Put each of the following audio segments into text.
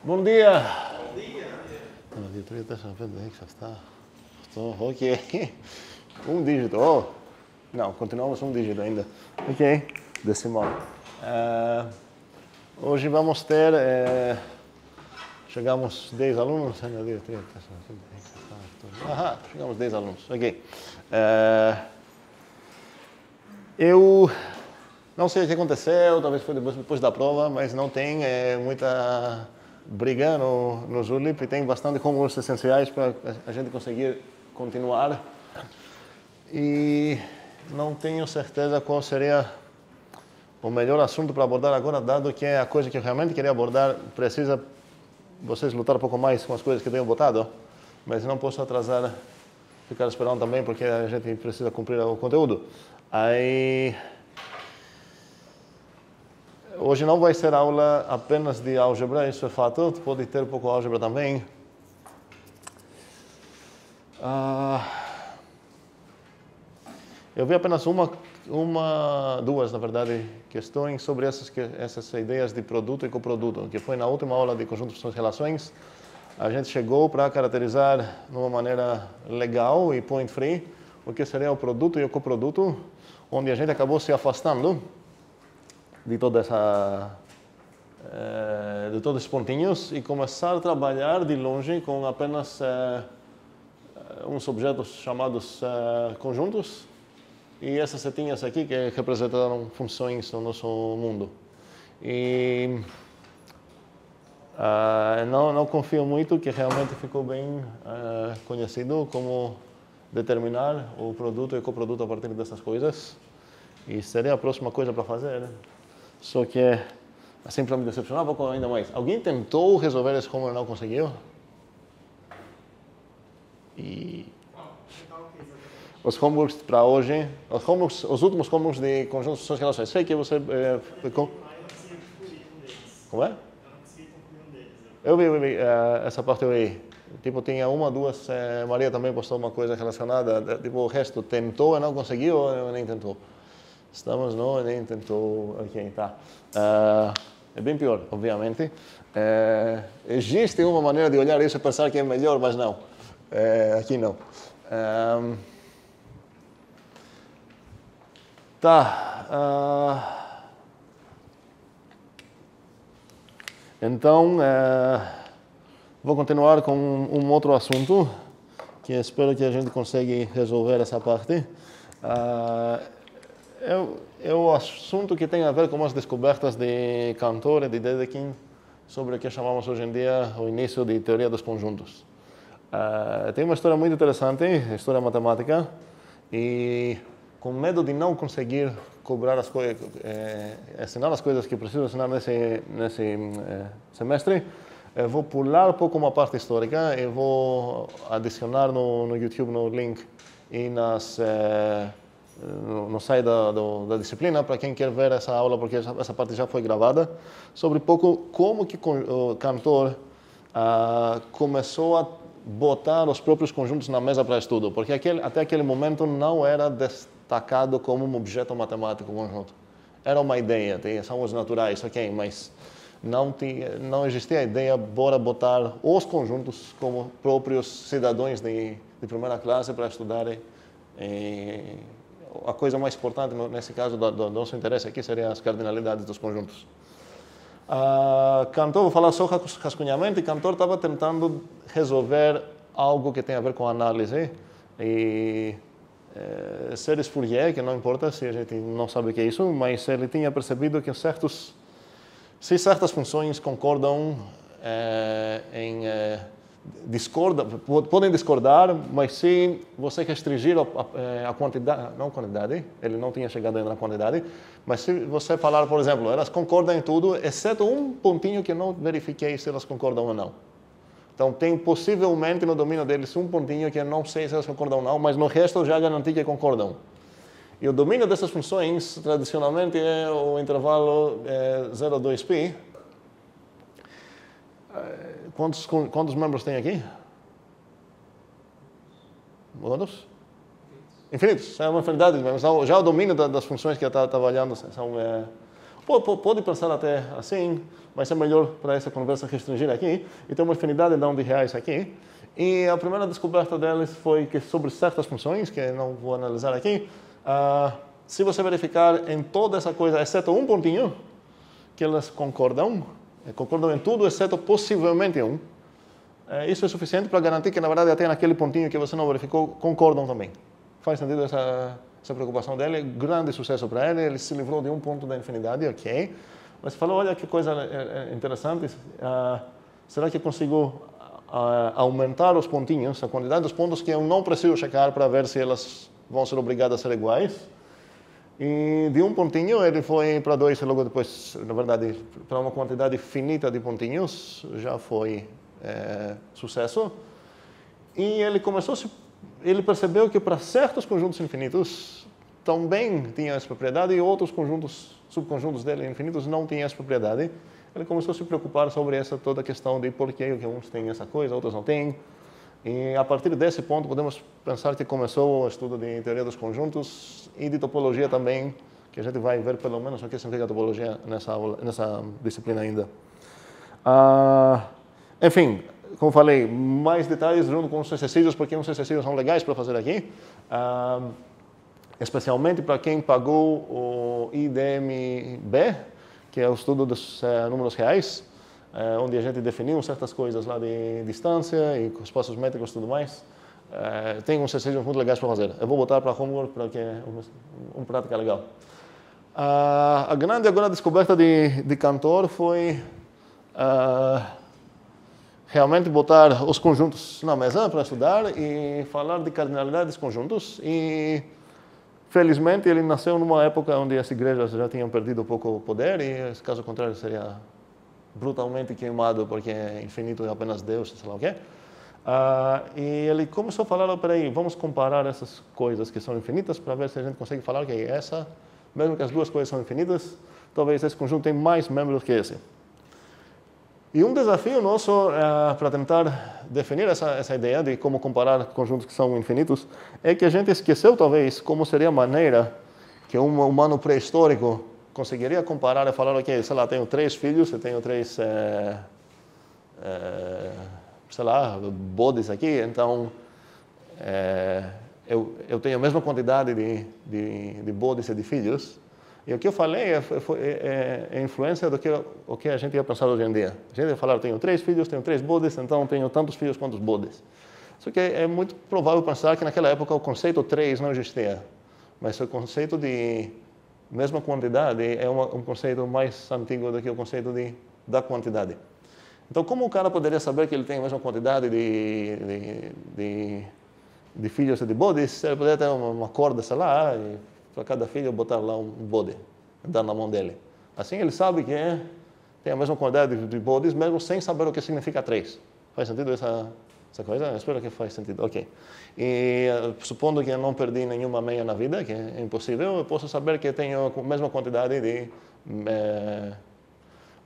Bom dia! Bom dia! A diretoria está sabendo aí que já está. Estou, ok. Um dígito. Oh. Não, continuamos um dígito ainda. Ok. Decimal. Hoje vamos ter. Chegamos 10 alunos. A diretoria está sabendo aí que já está. Aham, chegamos 10 alunos. Ok. Eu não sei o que aconteceu, talvez foi depois da prova, mas não tem muita briga no Julep, tem bastante recursos essenciais para a gente conseguir continuar. E não tenho certeza qual seria o melhor assunto para abordar agora, dado que é a coisa que eu realmente queria abordar, precisa vocês lutar um pouco mais com as coisas que eu tenho botado, mas não posso atrasar, ficar esperando também, porque a gente precisa cumprir o conteúdo. Aí, hoje não vai ser aula apenas de álgebra, isso é fato, pode ter um pouco de álgebra também. Eu vi apenas duas, na verdade, questões sobre essas ideias de produto e coproduto, que foi na última aula de conjunto de funções e relações. A gente chegou para caracterizar de uma maneira legal e point-free o que seria o produto e o coproduto, onde a gente acabou se afastando de todos esses pontinhos e começar a trabalhar de longe com apenas uns objetos chamados conjuntos e essas setinhas aqui que representaram funções no nosso mundo. E não confio muito que realmente ficou bem conhecido como determinar o produto e o coproduto a partir dessas coisas. E seria a próxima coisa para fazer, né? Só que, assim, para me decepcionar um pouco ainda mais. Alguém tentou resolver esse homework e não conseguiu? E os homeworks para hoje, os últimos homeworks de conjuntos de funções e relações. Sei que você... Como é? Eu vi essa parte aí. Tipo, tinha uma, duas... Maria também postou uma coisa relacionada. Tipo, o resto tentou e não conseguiu ou nem tentou? Estamos no nem tentou... Ok, tá. É bem pior, obviamente. Existe uma maneira de olhar isso e pensar que é melhor, mas não. Aqui não. Tá. Então, vou continuar com um outro assunto, que espero que a gente consiga resolver essa parte. É o assunto que tem a ver com as descobertas de Cantor e de Dedekind sobre o que chamamos hoje em dia o início de teoria dos conjuntos. Tem uma história muito interessante, história matemática, e com medo de não conseguir cobrar as coisas, ensinar as coisas que preciso ensinar nesse semestre, eu vou pular um pouco uma parte histórica e vou adicionar no YouTube, no link e no site da disciplina, para quem quer ver essa aula, porque essa parte já foi gravada, sobre pouco como que o Cantor começou a botar os próprios conjuntos na mesa para estudo, porque até aquele momento não era destacado como um objeto matemático conjunto. Era uma ideia, são os naturais, ok, mas não existia a ideia, bora botar os conjuntos como próprios cidadãos de primeira classe para estudarem. A coisa mais importante, nesse caso, do nosso interesse aqui, seriam as cardinalidades dos conjuntos. Cantor, vou falar só rascunhamente, Cantor estava tentando resolver algo que tem a ver com análise e séries Fourier, que não importa se a gente não sabe o que é isso, mas ele tinha percebido que se certas funções concordam podem discordar, mas se você restringir a quantidade, não quantidade, ele não tinha chegado ainda na quantidade, mas se você falar, por exemplo, elas concordam em tudo, exceto um pontinho que eu não verifiquei se elas concordam ou não. Então, tem possivelmente no domínio deles um pontinho que eu não sei se elas concordam ou não, mas no resto eu já garanti que concordam. E o domínio dessas funções, tradicionalmente, é o intervalo 0 a 2π. Quantos membros tem aqui? Quantos? Infinitos. É uma infinidade, mas já o domínio das funções que eu estava olhando são Pode pensar até assim, mas é melhor para essa conversa restringir aqui. E tem uma infinidade de reais aqui. E a primeira descoberta deles foi que sobre certas funções, que eu não vou analisar aqui, se você verificar em toda essa coisa, exceto um pontinho, que elas concordam em tudo, exceto possivelmente um, isso é suficiente para garantir que, na verdade, até naquele pontinho que você não verificou, concordam também. Faz sentido essa preocupação dele? Grande sucesso para ele, ele se livrou de um ponto da infinidade, ok. Mas falou, olha que coisa interessante, será que eu consigo aumentar os pontinhos, a quantidade dos pontos que eu não preciso checar para ver se elas vão ser obrigadas a ser iguais? E de um pontinho ele foi para 2 e logo depois, na verdade, para uma quantidade finita de pontinhos, já foi sucesso. E ele percebeu que para certos conjuntos infinitos também tinha essa propriedade e outros subconjuntos dele infinitos não tinham essa propriedade. Ele começou a se preocupar sobre toda a questão de por que uns têm essa coisa, outros não têm. E a partir desse ponto podemos pensar que começou o estudo de teoria dos conjuntos e de topologia também, que a gente vai ver pelo menos o que significa topologia nessa disciplina ainda. Enfim, como falei, mais detalhes junto com os exercícios, porque os exercícios são legais para fazer aqui, especialmente para quem pagou o IDMB, que é o estudo dos números reais, onde a gente definiu certas coisas lá de distância e espaços métricos e tudo mais. Tem uns exercícios muito legais para fazer. Eu vou botar para homework para que uma prática legal. A grande agora descoberta de Cantor foi realmente botar os conjuntos na mesa para estudar e falar de cardinalidade dos conjuntos. E felizmente ele nasceu numa época onde as igrejas já tinham perdido um pouco o poder e, caso contrário, seria brutalmente queimado porque é infinito e apenas Deus, sei lá o quê. E ele começou a falar, peraí, vamos comparar essas coisas que são infinitas para ver se a gente consegue falar que mesmo que as duas coisas são infinitas, talvez esse conjunto tenha mais membros que esse. E um desafio nosso para tentar definir essa ideia de como comparar conjuntos que são infinitos é que a gente esqueceu, talvez, como seria a maneira que um humano pré-histórico conseguiria comparar e falar, ok, sei lá, tenho 3 filhos, eu tenho 3, sei lá, bodes aqui, então eu tenho a mesma quantidade de bodes e de filhos. E o que eu falei é influência do que a gente ia pensar hoje em dia. A gente ia falar, eu tenho 3 filhos, tenho 3 bodes, então tenho tantos filhos quanto bodes. Só que é muito provável pensar que naquela época o conceito 3 não existia. Mas o conceito de mesma quantidade é um conceito mais antigo do que o conceito da quantidade. Então, como o cara poderia saber que ele tem a mesma quantidade de filhos e de bodes? Ele poderia ter uma corda, sei lá, e para cada filho botar lá um bode, dar na mão dele. Assim ele sabe que tem a mesma quantidade de bodes, mesmo sem saber o que significa 3. Faz sentido essa coisa? Eu espero que faz sentido. Ok. E supondo que eu não perdi nenhuma meia na vida, que é impossível, eu posso saber que tenho a mesma quantidade de...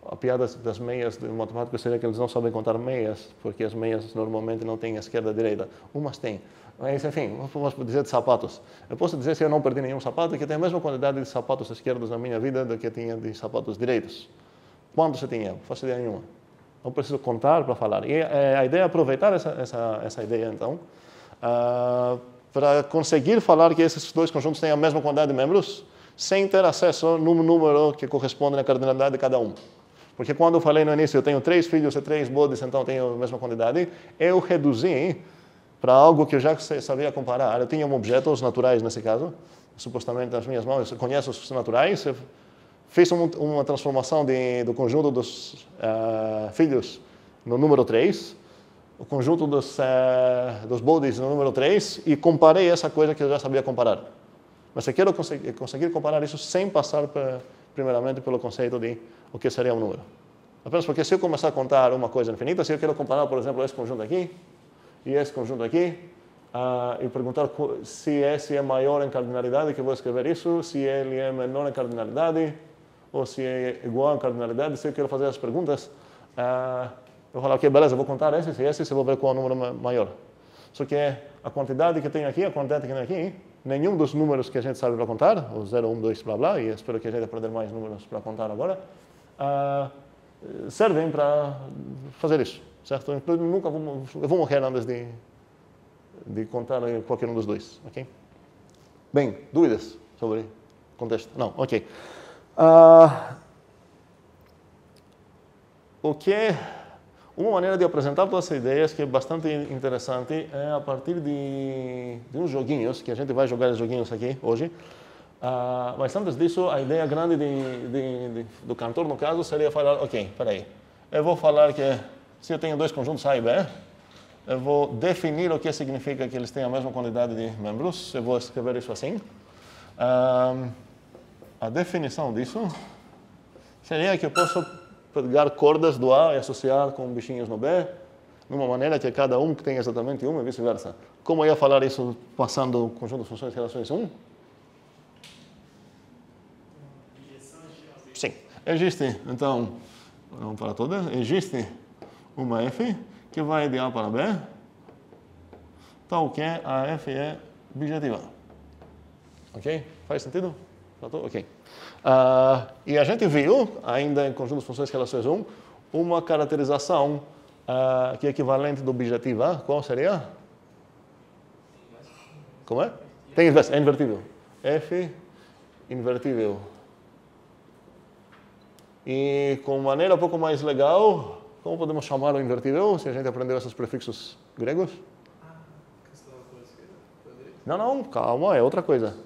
A piada das meias do matemático seria que eles não sabem contar meias, porque as meias normalmente não têm esquerda e direita. Umas têm. Mas, enfim, vamos dizer de sapatos. Eu posso dizer, se eu não perdi nenhum sapato, que tenho a mesma quantidade de sapatos esquerdos na minha vida do que tinha de sapatos direitos. Quanto você tinha? Não faço ideia nenhuma. Não preciso contar para falar. E a ideia é aproveitar essa ideia, então, para conseguir falar que esses dois conjuntos têm a mesma quantidade de membros, sem ter acesso num número que corresponde à cardinalidade de cada um. Porque quando eu falei no início, eu tenho 3 filhos e 3 bodes, então tenho a mesma quantidade, eu reduzi para algo que eu já sabia comparar. Eu tinha objetos naturais nesse caso, supostamente nas minhas mãos, eu conheço os naturais, eu fiz uma transformação do conjunto dos filhos no número 3, o conjunto dos bodes no número 3, e comparei essa coisa que eu já sabia comparar. Mas eu quero conseguir comparar isso sem passar primeiramente pelo conceito de o que seria um número. Apenas porque se eu começar a contar uma coisa infinita, se eu quero comparar, por exemplo, esse conjunto aqui e esse conjunto aqui, e perguntar se esse é maior em cardinalidade, que eu vou escrever isso, se ele é menor em cardinalidade, ou se é igual em cardinalidade, se eu quero fazer as perguntas, eu vou falar, ok, beleza, eu vou contar esses e esses, eu vou ver qual é o número maior. Só que a quantidade que tem aqui, a quantidade que tem aqui, nenhum dos números que a gente sabe para contar, o 0, 1, 2, blá, blá, e espero que a gente aprenda mais números para contar agora, servem para fazer isso, certo? Então, eu vou morrer antes de contar qualquer um dos dois, ok? Bem, dúvidas sobre contexto? Não, ok. Uma maneira de apresentar todas essas ideias que é bastante interessante é a partir de uns joguinhos, que a gente vai jogar os joguinhos aqui hoje. Mas antes disso, a ideia grande do cantor, no caso, seria falar, ok, peraí, eu vou falar que se eu tenho dois conjuntos A e B, eu vou definir o que significa que eles têm a mesma quantidade de membros, eu vou escrever isso assim. A definição disso seria que eu posso pegar cordas do A e associar com bichinhos no B, de uma maneira que cada um tem exatamente um e vice-versa. Como eu ia falar isso passando o conjunto de funções e relações 1? Sim. Existe, então, vamos para todas, existe uma F que vai de A para B, tal que a F é bijetiva. Ok? Faz sentido? Ok. E a gente viu, ainda em conjunto de funções e relações 1, uma caracterização que é equivalente do bijetiva. Qual seria? Como é? Tem inverso, é invertível. F invertível. E com maneira um pouco mais legal, como podemos chamar o invertível, se a gente aprendeu esses prefixos gregos? Não, calma, é outra coisa.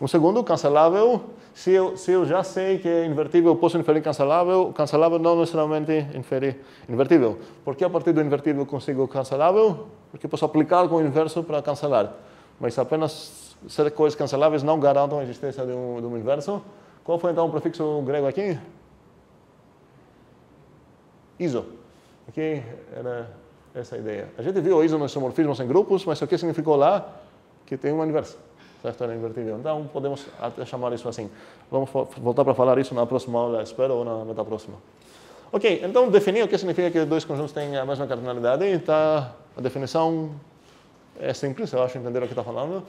Um segundo, cancelável. Se eu já sei que é invertível, eu posso inferir cancelável. Cancelável não necessariamente infere invertível. Por que a partir do invertível eu consigo cancelável? Porque eu posso aplicar com o inverso para cancelar. Mas apenas ser coisas canceláveis não garantem a existência de um inverso. Qual foi então o prefixo grego aqui? Iso. Ok? Era essa a ideia. A gente viu iso nos isomorfismos em grupos, mas o que significou lá? Que tem uma inversa. Certo? Era invertível. Então, podemos até chamar isso assim. Vamos voltar para falar isso na próxima aula, espero, ou na meta próxima. Ok, então definir o que significa que dois conjuntos têm a mesma cardinalidade. A definição é simples, eu acho, entender o que está falando.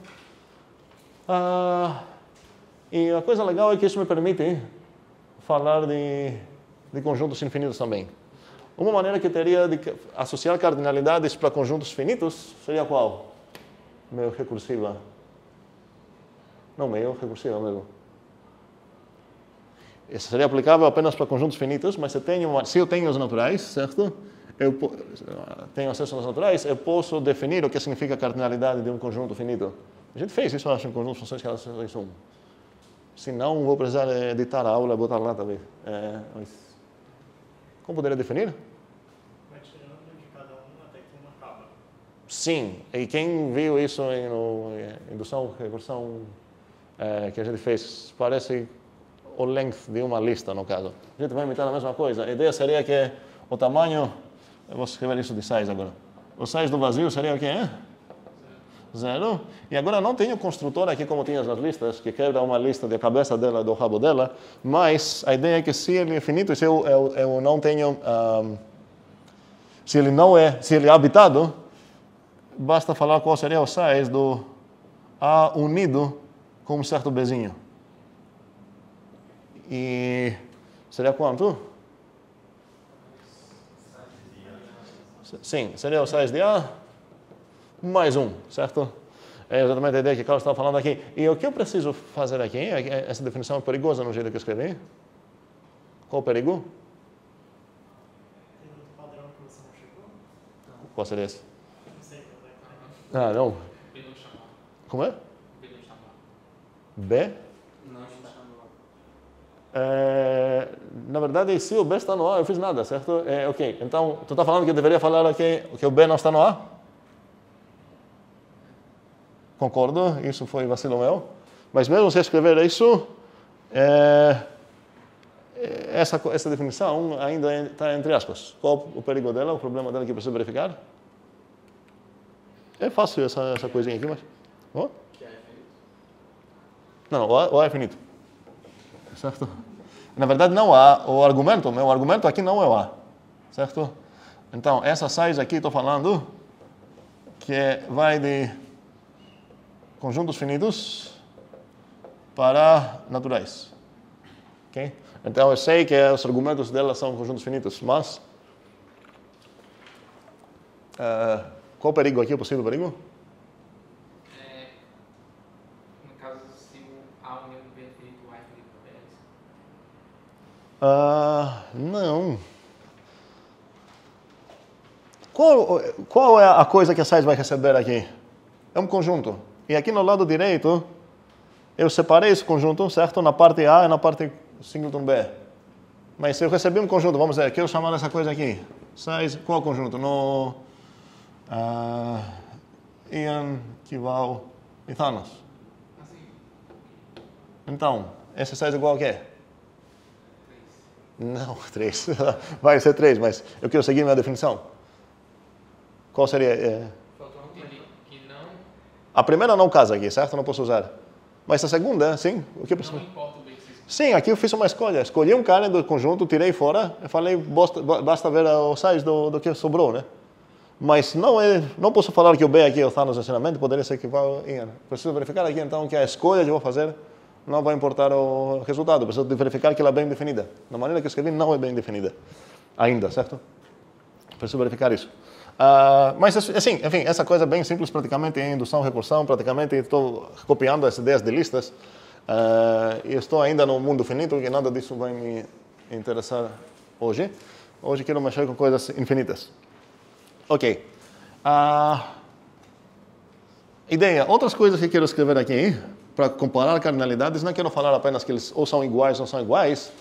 E a coisa legal é que isso me permite falar de conjuntos infinitos também. Uma maneira que teria de associar cardinalidades para conjuntos finitos seria qual? Meio recursiva. Não, meio recursiva mesmo. Isso seria aplicável apenas para conjuntos finitos, mas se eu tenho os naturais, certo? Eu tenho acesso aos naturais, eu posso definir o que significa a cardinalidade de um conjunto finito. A gente fez isso, acho, em conjunto de funções que elas são. Se não, vou precisar editar a aula e botar lá também. Como poderia definir? Vai tirando de cada um até que uma acaba. Sim, e quem viu isso em indução, recursão, que a gente fez, parece o length de uma lista, no caso. A gente vai imitar a mesma coisa. A ideia seria que o tamanho, eu vou escrever isso de size agora. O size do vazio seria o quê? 0. E agora não tenho construtor aqui como tinha nas listas, que quebra uma lista da cabeça dela, do rabo dela, mas a ideia é que se ele é infinito, e se eu não tenho, se ele é habitado, basta falar qual seria o size do A unido com um certo Bzinho. E seria quanto? Sim, seria o size de A mais 1, certo? É exatamente a ideia que o Carlos estava falando aqui. E o que eu preciso fazer aqui? Essa definição é perigosa no jeito que eu escrevi. Qual o perigo? Tem outro padrão que você não chegou? Qual seria esse? Não sei, Ah, não. B não chamar. Como é? B não chamar. B? Não chamar. Na verdade, se o B está no A, eu fiz nada, certo? Ok, então, tu está falando que eu deveria falar aqui que o B não está no A? Concordo, isso foi vacilo meu. Mas mesmo se escrever isso, essa definição ainda está entre aspas. Qual o perigo dela, o problema dela que precisa verificar? É fácil essa coisinha aqui, mas... Oh? Que é infinito? Não, o A é finito. Certo? Na verdade, não há o argumento. Meu argumento aqui não é o A. Certo? Então, essa size aqui, estou falando, que vai de conjuntos finitos para naturais. Okay? Então eu sei que os argumentos dela são conjuntos finitos, mas qual o perigo aqui, o possível perigo? No caso, se A união do B é finito, o A é finito também, é isso? Não. Qual é a coisa que a size vai receber aqui? É um conjunto. E aqui no lado direito, eu separei esse conjunto, certo? Na parte A e na parte singleton B. Mas se eu recebi um conjunto, vamos dizer, quero chamar essa coisa aqui. Size, qual conjunto? No Ian, Kival e Thanos. Assim, Então, esse size é igual a quê? 3. Não, 3. Vai ser 3, mas eu quero seguir minha definição. Qual seria? faltou um que não A primeira não casa aqui, certo? Não posso usar. Mas a segunda, sim. O que eu importa o B que você escolheu. Sim, aqui eu fiz uma escolha. Escolhi um cara do conjunto, tirei fora e falei, basta ver o size do que sobrou, né? Mas não posso falar que o B aqui é o Thanos ensinamento, poderia ser que vai. Preciso verificar aqui então que a escolha que eu vou fazer não vai importar o resultado. Preciso verificar que ela é bem definida. Da maneira que eu escrevi, não é bem definida ainda, certo? Preciso verificar isso. Mas assim, enfim, essa coisa é bem simples, praticamente em indução, recursão, praticamente estou copiando as ideias de listas. E estou ainda no mundo finito, que nada disso vai me interessar hoje. Hoje quero mexer com coisas infinitas. Ok. Ideia. Outras coisas que quero escrever aqui, para comparar cardinalidades, não quero falar apenas que eles ou são iguais ou não são iguais.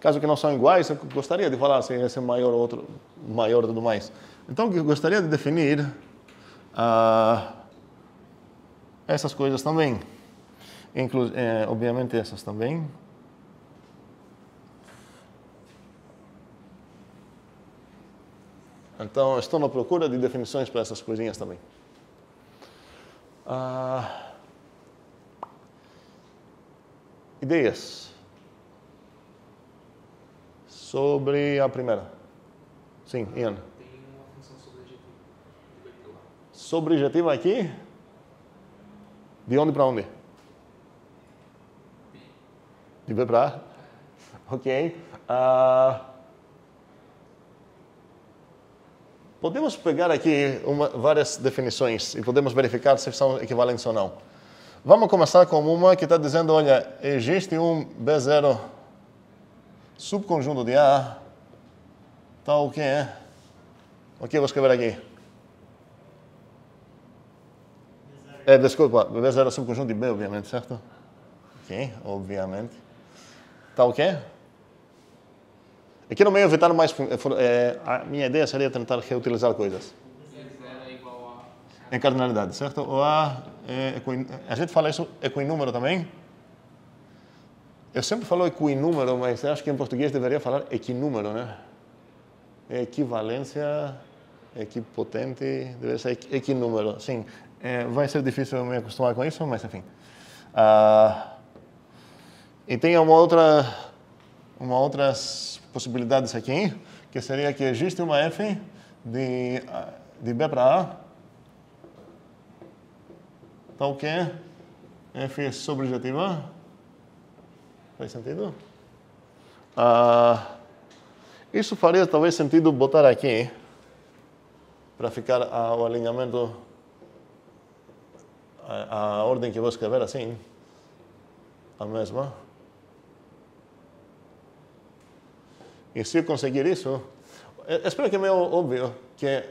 Caso que não são iguais, eu gostaria de falar se esse é maior ou outro maior e tudo mais. Então, eu gostaria de definir essas coisas também. Obviamente, essas também. Então, estou na procura de definições para essas coisinhas também. Ideias sobre a primeira. Sim, Ian. Tem uma função sobrejetiva de B para lá. Sobrejetiva aqui? De onde para onde? B. De B para A? Ok. Podemos pegar aqui várias definições e podemos verificar se são equivalentes ou não. Vamos começar com uma que está dizendo, olha, existe um B0 subconjunto de A, tal que é... O que eu vou escrever aqui? Desculpa, B0 subconjunto de B, obviamente, certo? Ok, obviamente. Tal que é? Aqui no meio evitar mais... a minha ideia seria tentar reutilizar coisas. B0 é igual a... Em cardinalidade, certo? O A a gente fala isso equinúmero também? Eu sempre falo equinúmero, mas eu acho que em português deveria falar equinúmero, né? Equivalência, equipotente, deveria ser equinúmero. Sim, vai ser difícil eu me acostumar com isso, mas enfim. E tem outras possibilidades aqui, que seria que existe uma F de B para A, tal que F é sobrejetiva. Faz sentido? Isso faria talvez sentido botar aqui, para ficar o alinhamento, a ordem que eu vou escrever assim, a mesma. E se eu conseguir isso, espero que é meio óbvio, que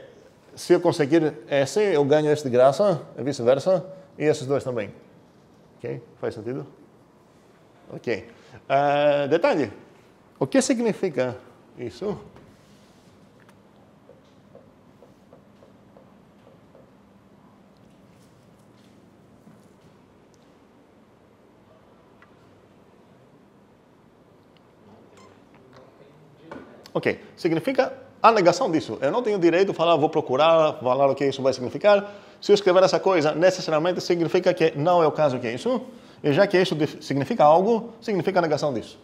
se eu conseguir esse, eu ganho esse de graça, e vice-versa, e esses dois também. Ok? Faz sentido? Ok. Detalhe. O que significa isso? Ok. Significa a negação disso. Eu não tenho direito de falar, vou procurar, falar o que isso vai significar. Se eu escrever essa coisa, necessariamente significa que não é o caso que é isso. E já que isso significa algo, significa a negação disso.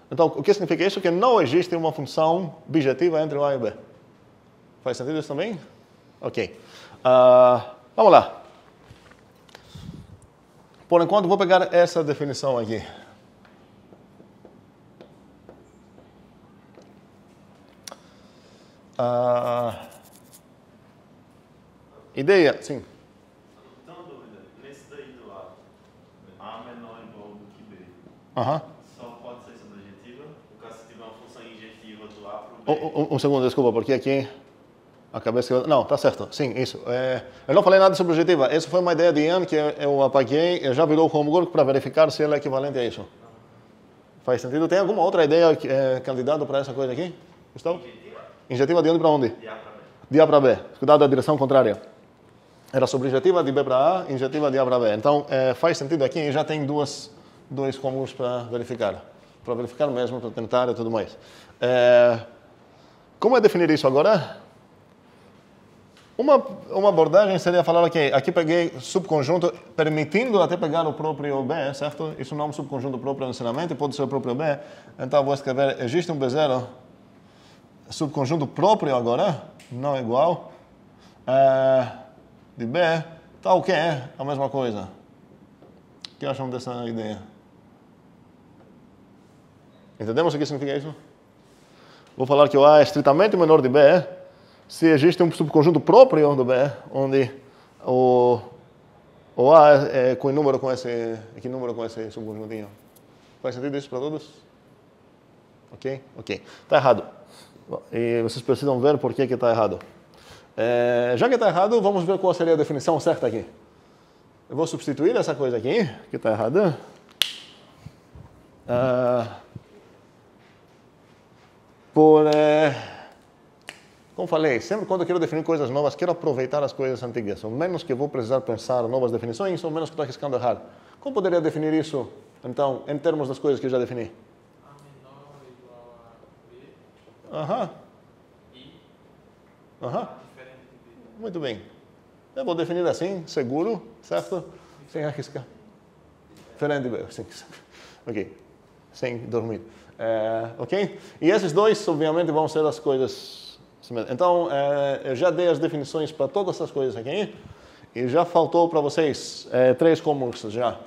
Então, o que significa isso? Que não existe uma função bijetiva entre o A e o B. Faz sentido isso também? Ok. Vamos lá. Por enquanto, vou pegar essa definição aqui. Ideia, sim. Então, uma dúvida. Nesse daí do lado, A menor ou igual do que B, Aham. só pode ser subjetiva? No caso, se tiver uma função injetiva do A para o B. Um segundo, desculpa, porque aqui a cabeça... Não, tá certo, sim, isso. Eu não falei nada sobre objetiva. Essa foi uma ideia de Ian que eu apaguei, eu já virou o homework para verificar se ela é equivalente a isso. Faz sentido? Tem alguma outra ideia candidato para essa coisa aqui, Gustavo? Injetiva de onde para onde? De A para B. De A para B. Cuidado da direção contrária. Era subjetiva de B para A, injetiva de A para B. Então, faz sentido aqui e já tem dois homeworks para verificar. Para verificar mesmo, para tentar e tudo mais. Como é definir isso agora? Uma abordagem seria falar, ok, aqui peguei subconjunto, permitindo até pegar o próprio B, certo? Isso não é um subconjunto próprio no ensinamento, pode ser o próprio B. Então, vou escrever, existe um B0, subconjunto próprio agora, não igual, de B, tal que é a mesma coisa. O que acham dessa ideia? Entendemos o que significa isso? Vou falar que o A é estritamente menor de B, se existe um subconjunto próprio do B, onde o A é com número com esse subconjuntinho. Faz sentido isso para todos? Ok? Ok. Está errado. E vocês precisam ver por que está errado. Já que está errado, vamos ver qual seria a definição certa aqui. Eu vou substituir essa coisa aqui, que está errada, por... como falei, sempre quando eu quero definir coisas novas, quero aproveitar as coisas antigas. Ou menos que vou precisar pensar novas definições, ou menos que estou arriscando errar. Como poderia definir isso, então, em termos das coisas que eu já defini? A menor igual a B. Aham. E Aham. diferente de B. Muito bem. Eu vou definir assim, seguro, certo? Sem arriscar. Diferente de B, sim. Ok. Sem dormir. Ok? E esses dois, obviamente, vão ser as coisas... Então, eu já dei as definições para todas essas coisas aqui e já faltou para vocês 3 homeworks já.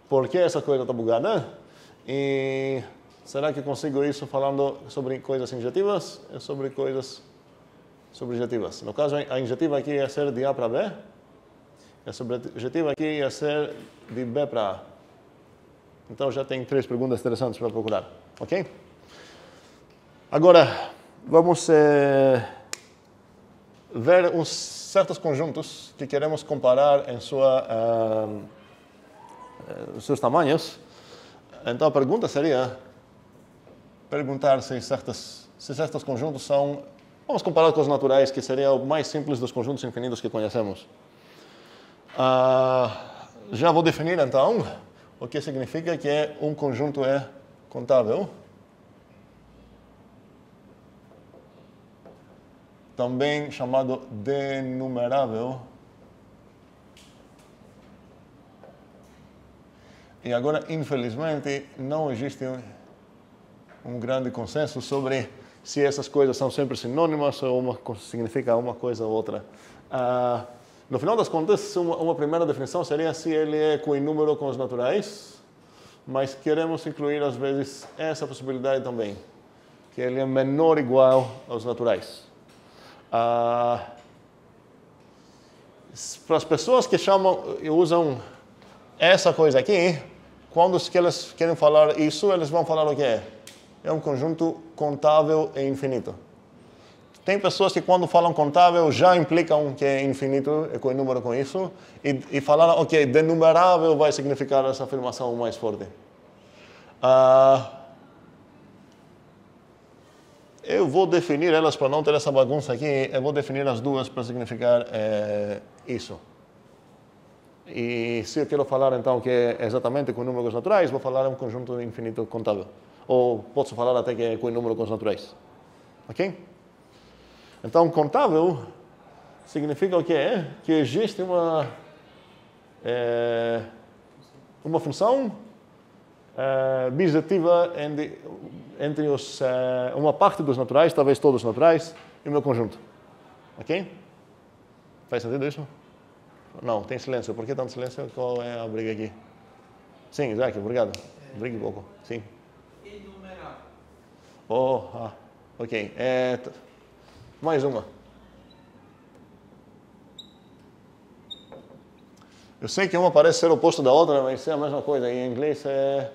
Por que essa coisa está bugada? E será que consigo isso falando sobre coisas injetivas e sobre coisas subjetivas? No caso, a injetiva aqui ia ser de A para B, a subjetiva aqui ia ser de B para A. Então, já tem 3 perguntas interessantes para procurar. Ok? Agora... vamos ver uns certos conjuntos que queremos comparar em seus tamanhos. Então a pergunta seria perguntar se certos conjuntos são... Vamos comparar com os naturais, que seria o mais simples dos conjuntos infinitos que conhecemos. Já vou definir então o que significa que um conjunto é contável. Também chamado denumerável. E agora, infelizmente, não existe um grande consenso sobre se essas coisas são sempre sinônimas ou significa uma coisa ou outra. No final das contas, uma primeira definição seria se ele é coinúmero com os naturais, mas queremos incluir, às vezes, essa possibilidade também, que ele é menor ou igual aos naturais. Para as pessoas que usam essa coisa aqui, quando eles querem falar isso, eles vão falar o que é? É um conjunto contável e infinito. Tem pessoas que quando falam contável já implicam que é infinito, é coinúmero com isso, e falaram, ok, denumerável vai significar essa afirmação mais forte. Eu vou definir elas para não ter essa bagunça aqui, eu vou definir as duas para significar isso. E se eu quero falar então que é exatamente com números naturais, vou falar um conjunto infinito contável. Ou posso falar até que é com número com os naturais. Ok? Então, contável significa o que é? Que existe uma função bijetiva entre uma parte dos naturais, talvez todos os naturais, e o meu conjunto. Ok? Faz sentido isso? Não, tem silêncio. Por que tanto silêncio? Qual é a briga aqui? Sim, Isaac, obrigado. Brinque um pouco. Sim. Enumerável. Ok. Mais uma. Eu sei que uma parece ser o oposto da outra, mas é a mesma coisa. Em inglês é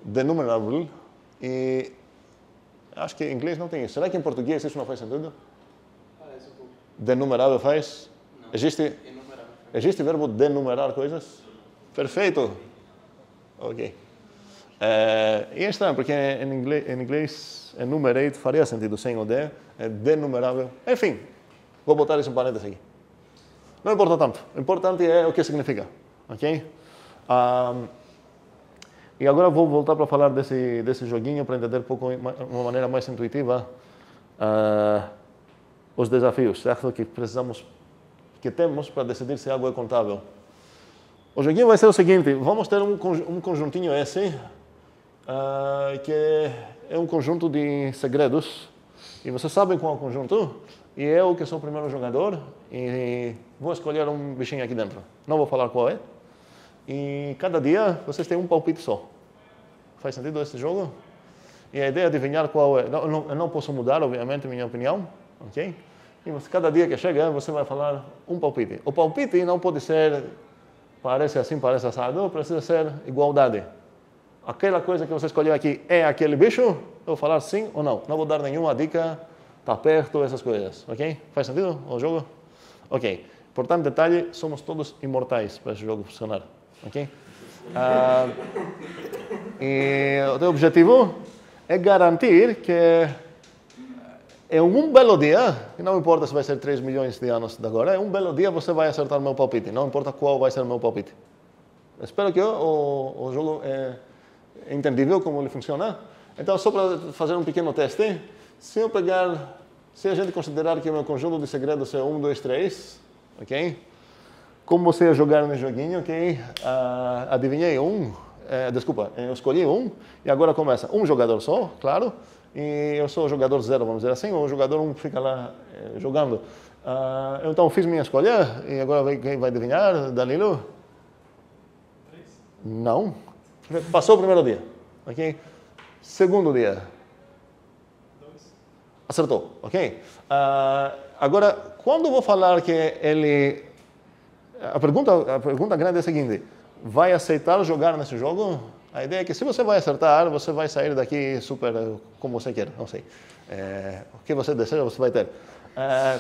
denumerable e acho que em inglês não tem isso. Será que em português isso não faz sentido? Parece um pouco. Denumerável faz? Não. Existe Enumerável. verbo denumerar coisas? Perfeito. Ok. E é estranho, porque em inglês enumerate faria sentido sem o D, é denumerável. Enfim, vou botar isso em parênteses aqui. Não importa tanto. O importante é o que significa. Ok? E agora vou voltar para falar desse joguinho para entender um pouco, de uma maneira mais intuitiva, os desafios, certo? Que temos para decidir se algo é contável. O joguinho vai ser o seguinte: vamos ter um conjuntinho S, que é um conjunto de segredos. E vocês sabem qual é o conjunto? E eu, que sou o primeiro jogador, e vou escolher um bichinho aqui dentro. Não vou falar qual é. E cada dia vocês têm um palpite só. Faz sentido esse jogo? E a ideia é adivinhar qual é. Eu não posso mudar, obviamente, minha opinião. Ok? E cada dia que chega, você vai falar um palpite. O palpite não pode ser parece assim, parece assado, precisa ser igualdade. Aquela coisa que você escolheu aqui é aquele bicho? Eu vou falar sim ou não. Não vou dar nenhuma dica, está perto, essas coisas. Ok? Faz sentido o jogo? Ok. Importante detalhe, somos todos imortais para esse jogo funcionar. Ok? E o teu objetivo é garantir que em um belo dia, e não importa se vai ser 3 milhões de anos de agora, em um belo dia você vai acertar meu palpite, não importa qual vai ser o meu palpite. Espero que o jogo é entendível como ele funciona. Então, só para fazer um pequeno teste, se a gente considerar que o meu conjunto de segredos é 1, 2, 3, ok? Como você ia jogar no joguinho, ok? Adivinhei eu escolhi um, e agora começa um jogador só, claro, e eu sou o jogador 0, vamos dizer assim, ou o jogador 1 fica lá jogando. Então, fiz minha escolha, e agora quem vai adivinhar? Danilo? 3. Não. Passou o primeiro dia, ok? Segundo dia. 2. Acertou, ok? Agora, quando eu vou falar que ele... A pergunta grande é a seguinte: vai aceitar jogar nesse jogo? A ideia é que se você vai acertar, você vai sair daqui super como você quer, não sei. O que você deseja, você vai ter.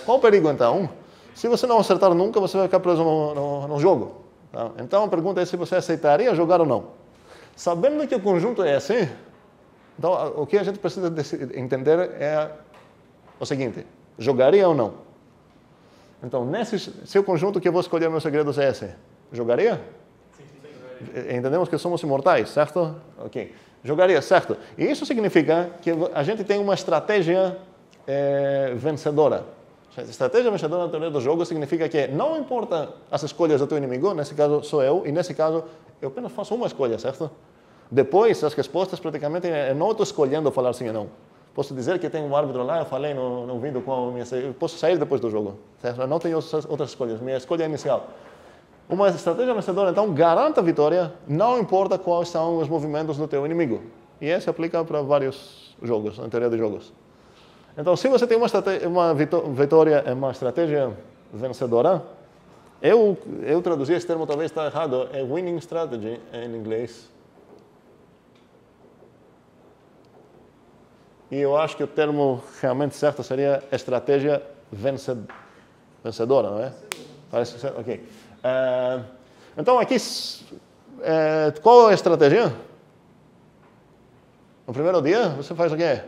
Qual o perigo, então? Se você não acertar nunca, você vai ficar preso no jogo. Tá? Então, a pergunta é se você aceitaria jogar ou não. Sabendo que o conjunto é assim, então, o que a gente precisa entender é o seguinte: jogaria ou não? Então, se o conjunto que eu vou escolher meus segredos é esse, jogaria? Entendemos que somos imortais, certo? Ok. Jogaria, certo. E isso significa que a gente tem uma estratégia vencedora. A estratégia vencedora na teoria do jogo significa que não importa as escolhas do teu inimigo, nesse caso sou eu, e nesse caso eu apenas faço uma escolha, certo? Depois, as respostas praticamente eu não estou escolhendo falar sim ou não. Posso dizer que tem um árbitro lá, eu falei no vídeo qual minha... Eu posso sair depois do jogo, certo? Eu não tenho outras escolhas, minha escolha é inicial. Uma estratégia vencedora, então, garante a vitória, não importa quais são os movimentos do teu inimigo. E isso se aplica para vários jogos, na teoria de jogos. Então, se você tem uma vitória, uma estratégia vencedora, eu traduzi esse termo, talvez está errado, é winning strategy em inglês. E eu acho que o termo realmente certo seria estratégia vencedora, não é? Parece ser, ok. Então, aqui, qual é a estratégia? No primeiro dia, você faz o quê?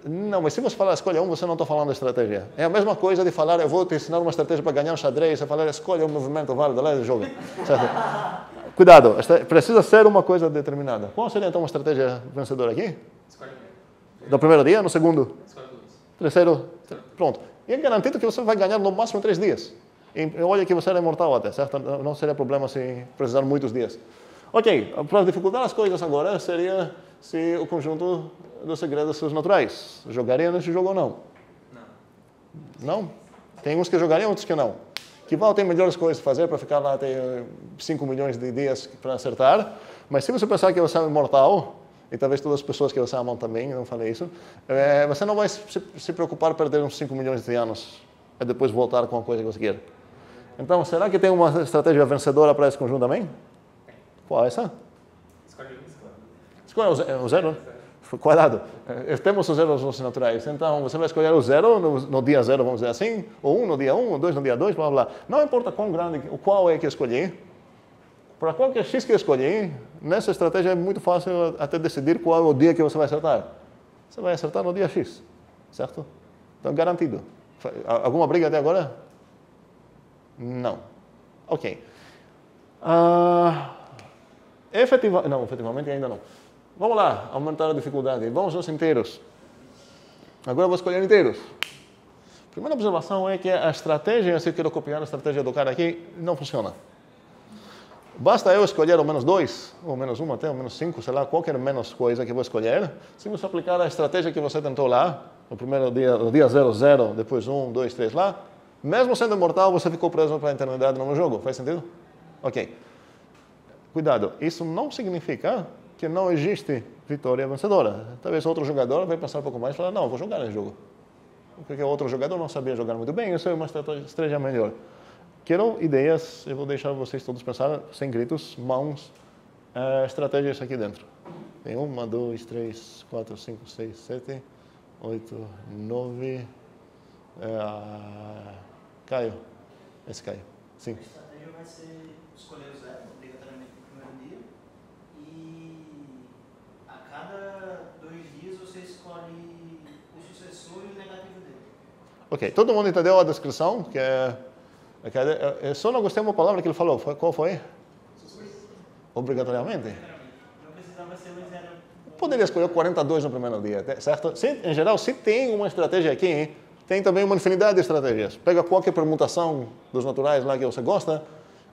Não, mas se você falar escolha um, você não está falando de estratégia. É a mesma coisa de falar, eu vou te ensinar uma estratégia para ganhar um xadrez, você falar, escolha um movimento válido lá do jogo. Certo? Cuidado, precisa ser uma coisa determinada. Qual seria então uma estratégia vencedora aqui? Escolhe um. No primeiro dia, no segundo? Escolhe 2. Terceiro? Pronto. E é garantido que você vai ganhar no máximo 3 dias. E olha que você era imortal até, certo? Não seria problema se precisar muitos dias. Ok, para dificultar as coisas agora, seria se o conjunto dos segredos são naturais. Jogaria nesse jogo ou não? Não. Não? Tem uns que jogariam, outros que não. Que Val tem melhores coisas a fazer para ficar lá até 5 milhões de dias para acertar. Mas se você pensar que você é imortal, e talvez todas as pessoas que você amam também, não falei isso, você não vai se preocupar em perder uns 5 milhões de anos e depois voltar com a coisa que você quer. Então, será que tem uma estratégia vencedora para esse conjunto também? Qual é essa? Escolhe o zero. Cuidado, temos os zeros naturais. Então, você vai escolher o zero no dia zero, vamos dizer assim, ou 1 no dia 1, ou 2 no dia 2, blá, blá. Não importa quão grande, qual é que escolhi. Para qualquer X que escolhi, nessa estratégia é muito fácil até decidir qual é o dia que você vai acertar. Você vai acertar no dia X, certo? Então, garantido. Alguma briga até agora? Não. Ok. Efetivamente ainda não. Vamos lá, aumentar a dificuldade. Vamos aos inteiros. Agora eu vou escolher inteiros. A primeira observação é que a estratégia, se eu quero copiar a estratégia do cara aqui, não funciona. Basta eu escolher o menos 2, ou menos 1 até, ou menos 5, sei lá, qualquer menos coisa que eu vou escolher. Se você aplicar a estratégia que você tentou lá, no primeiro dia, no dia 0, 0, depois 1, 2, 3 lá, mesmo sendo imortal, você ficou preso para a eternidade no jogo. Faz sentido? Ok. Cuidado, isso não significa que não existe vitória vencedora. Talvez outro jogador vai pensar um pouco mais e falar, não, vou jogar esse jogo. Porque o outro jogador não sabia jogar muito bem, eu sei uma estratégia melhor. Quero ideias, eu vou deixar vocês todos pensar, sem gritos, mãos, estratégias aqui dentro. Tem 1, 2, 3, 4, 5, 6, 7, 8, 9... Caio. Esse Caio. Sim. A estratégia vai ser escolher o zero, obrigatoriamente no primeiro dia. E a cada 2 dias você escolhe o sucessor e o negativo dele. Ok, todo mundo entendeu a descrição? Que eu só não gostei de uma palavra que ele falou. Qual foi? Obrigatoriamente? Não precisava ser o zero. Poderia escolher 42 no primeiro dia, certo? Em geral, se tem uma estratégia aqui, tem também uma infinidade de estratégias. Pega qualquer permutação dos naturais lá que você gosta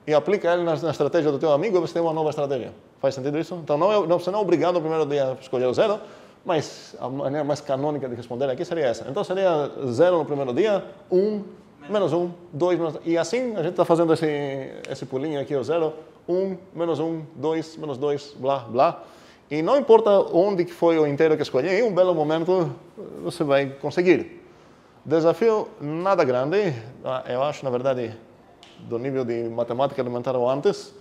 e aplica ele na estratégia do teu amigo e você tem uma nova estratégia. Faz sentido isso? Então, você não é obrigado no primeiro dia a escolher o zero, mas a maneira mais canônica de responder aqui seria essa. Então, seria 0 no primeiro dia, 1, menos 1, 2, menos... E assim, a gente está fazendo esse pulinho aqui, o 0, 1, menos 1, 2, menos 2, blá, blá. E não importa onde que foi o inteiro que escolhi, em um belo momento você vai conseguir. Desafio nada grande, eu acho, na verdade, do nível de matemática elementar ou antes,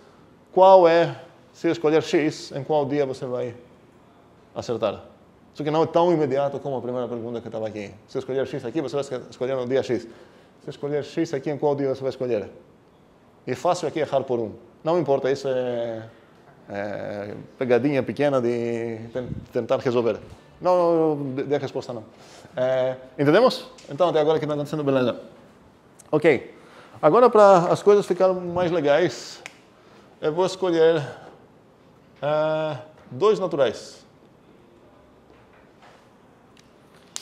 qual é, se escolher X, em qual dia você vai acertar. Isso que não é tão imediato como a primeira pergunta que estava aqui. Se escolher X aqui, você vai escolher no dia X. Se escolher X aqui, em qual dia você vai escolher? E fácil aqui é errar por 1. Não importa, isso é pegadinha pequena de tentar resolver. Não dê a resposta, não. Entendemos? Então, até agora que está acontecendo, beleza. Ok. Agora, para as coisas ficarem mais legais, eu vou escolher 2 naturais.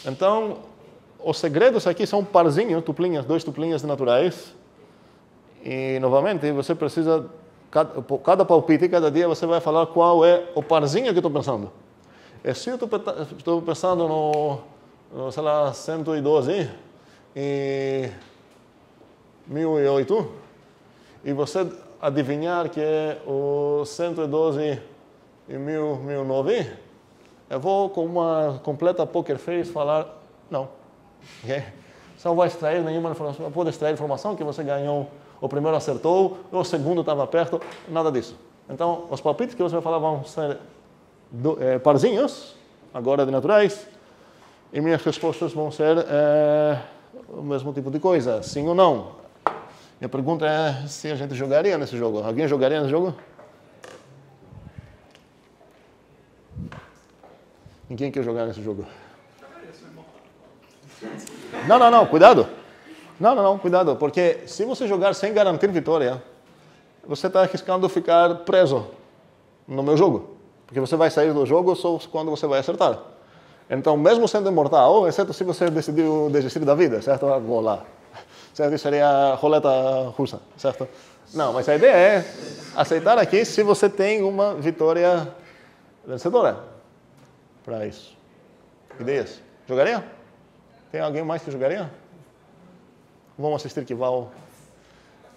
Então, os segredos aqui são parzinhos, tuplinhas, 2 tuplinhas de naturais. E, novamente, você precisa, cada palpite, cada dia, você vai falar qual é o parzinho que eu estou pensando. E se eu estou pensando no, sei lá, 112 e 1008, e você adivinhar que é o 112 e 1009, eu vou com uma completa poker face falar não. Okay? Você não vai extrair nenhuma informação, pode extrair informação que você ganhou, o primeiro acertou, o segundo estava perto, nada disso. Então, os palpites que você vai falar vão ser parzinhos, agora de naturais, e minhas respostas vão ser o mesmo tipo de coisa, sim ou não. E a pergunta é se a gente jogaria nesse jogo. Alguém jogaria nesse jogo? Ninguém quer jogar nesse jogo. Não, cuidado. Não, cuidado, porque se você jogar sem garantir vitória, você está arriscando ficar preso no meu jogo. Porque você vai sair do jogo só quando você vai acertar. Então, mesmo sendo imortal, exceto se você decidiu desistir da vida, certo? Vou lá. Certo? Isso seria a roleta russa, certo? Não, mas a ideia é aceitar aqui se você tem uma vitória vencedora para isso. Ideias? Jogaria? Tem alguém mais que jogaria? Vamos assistir que Val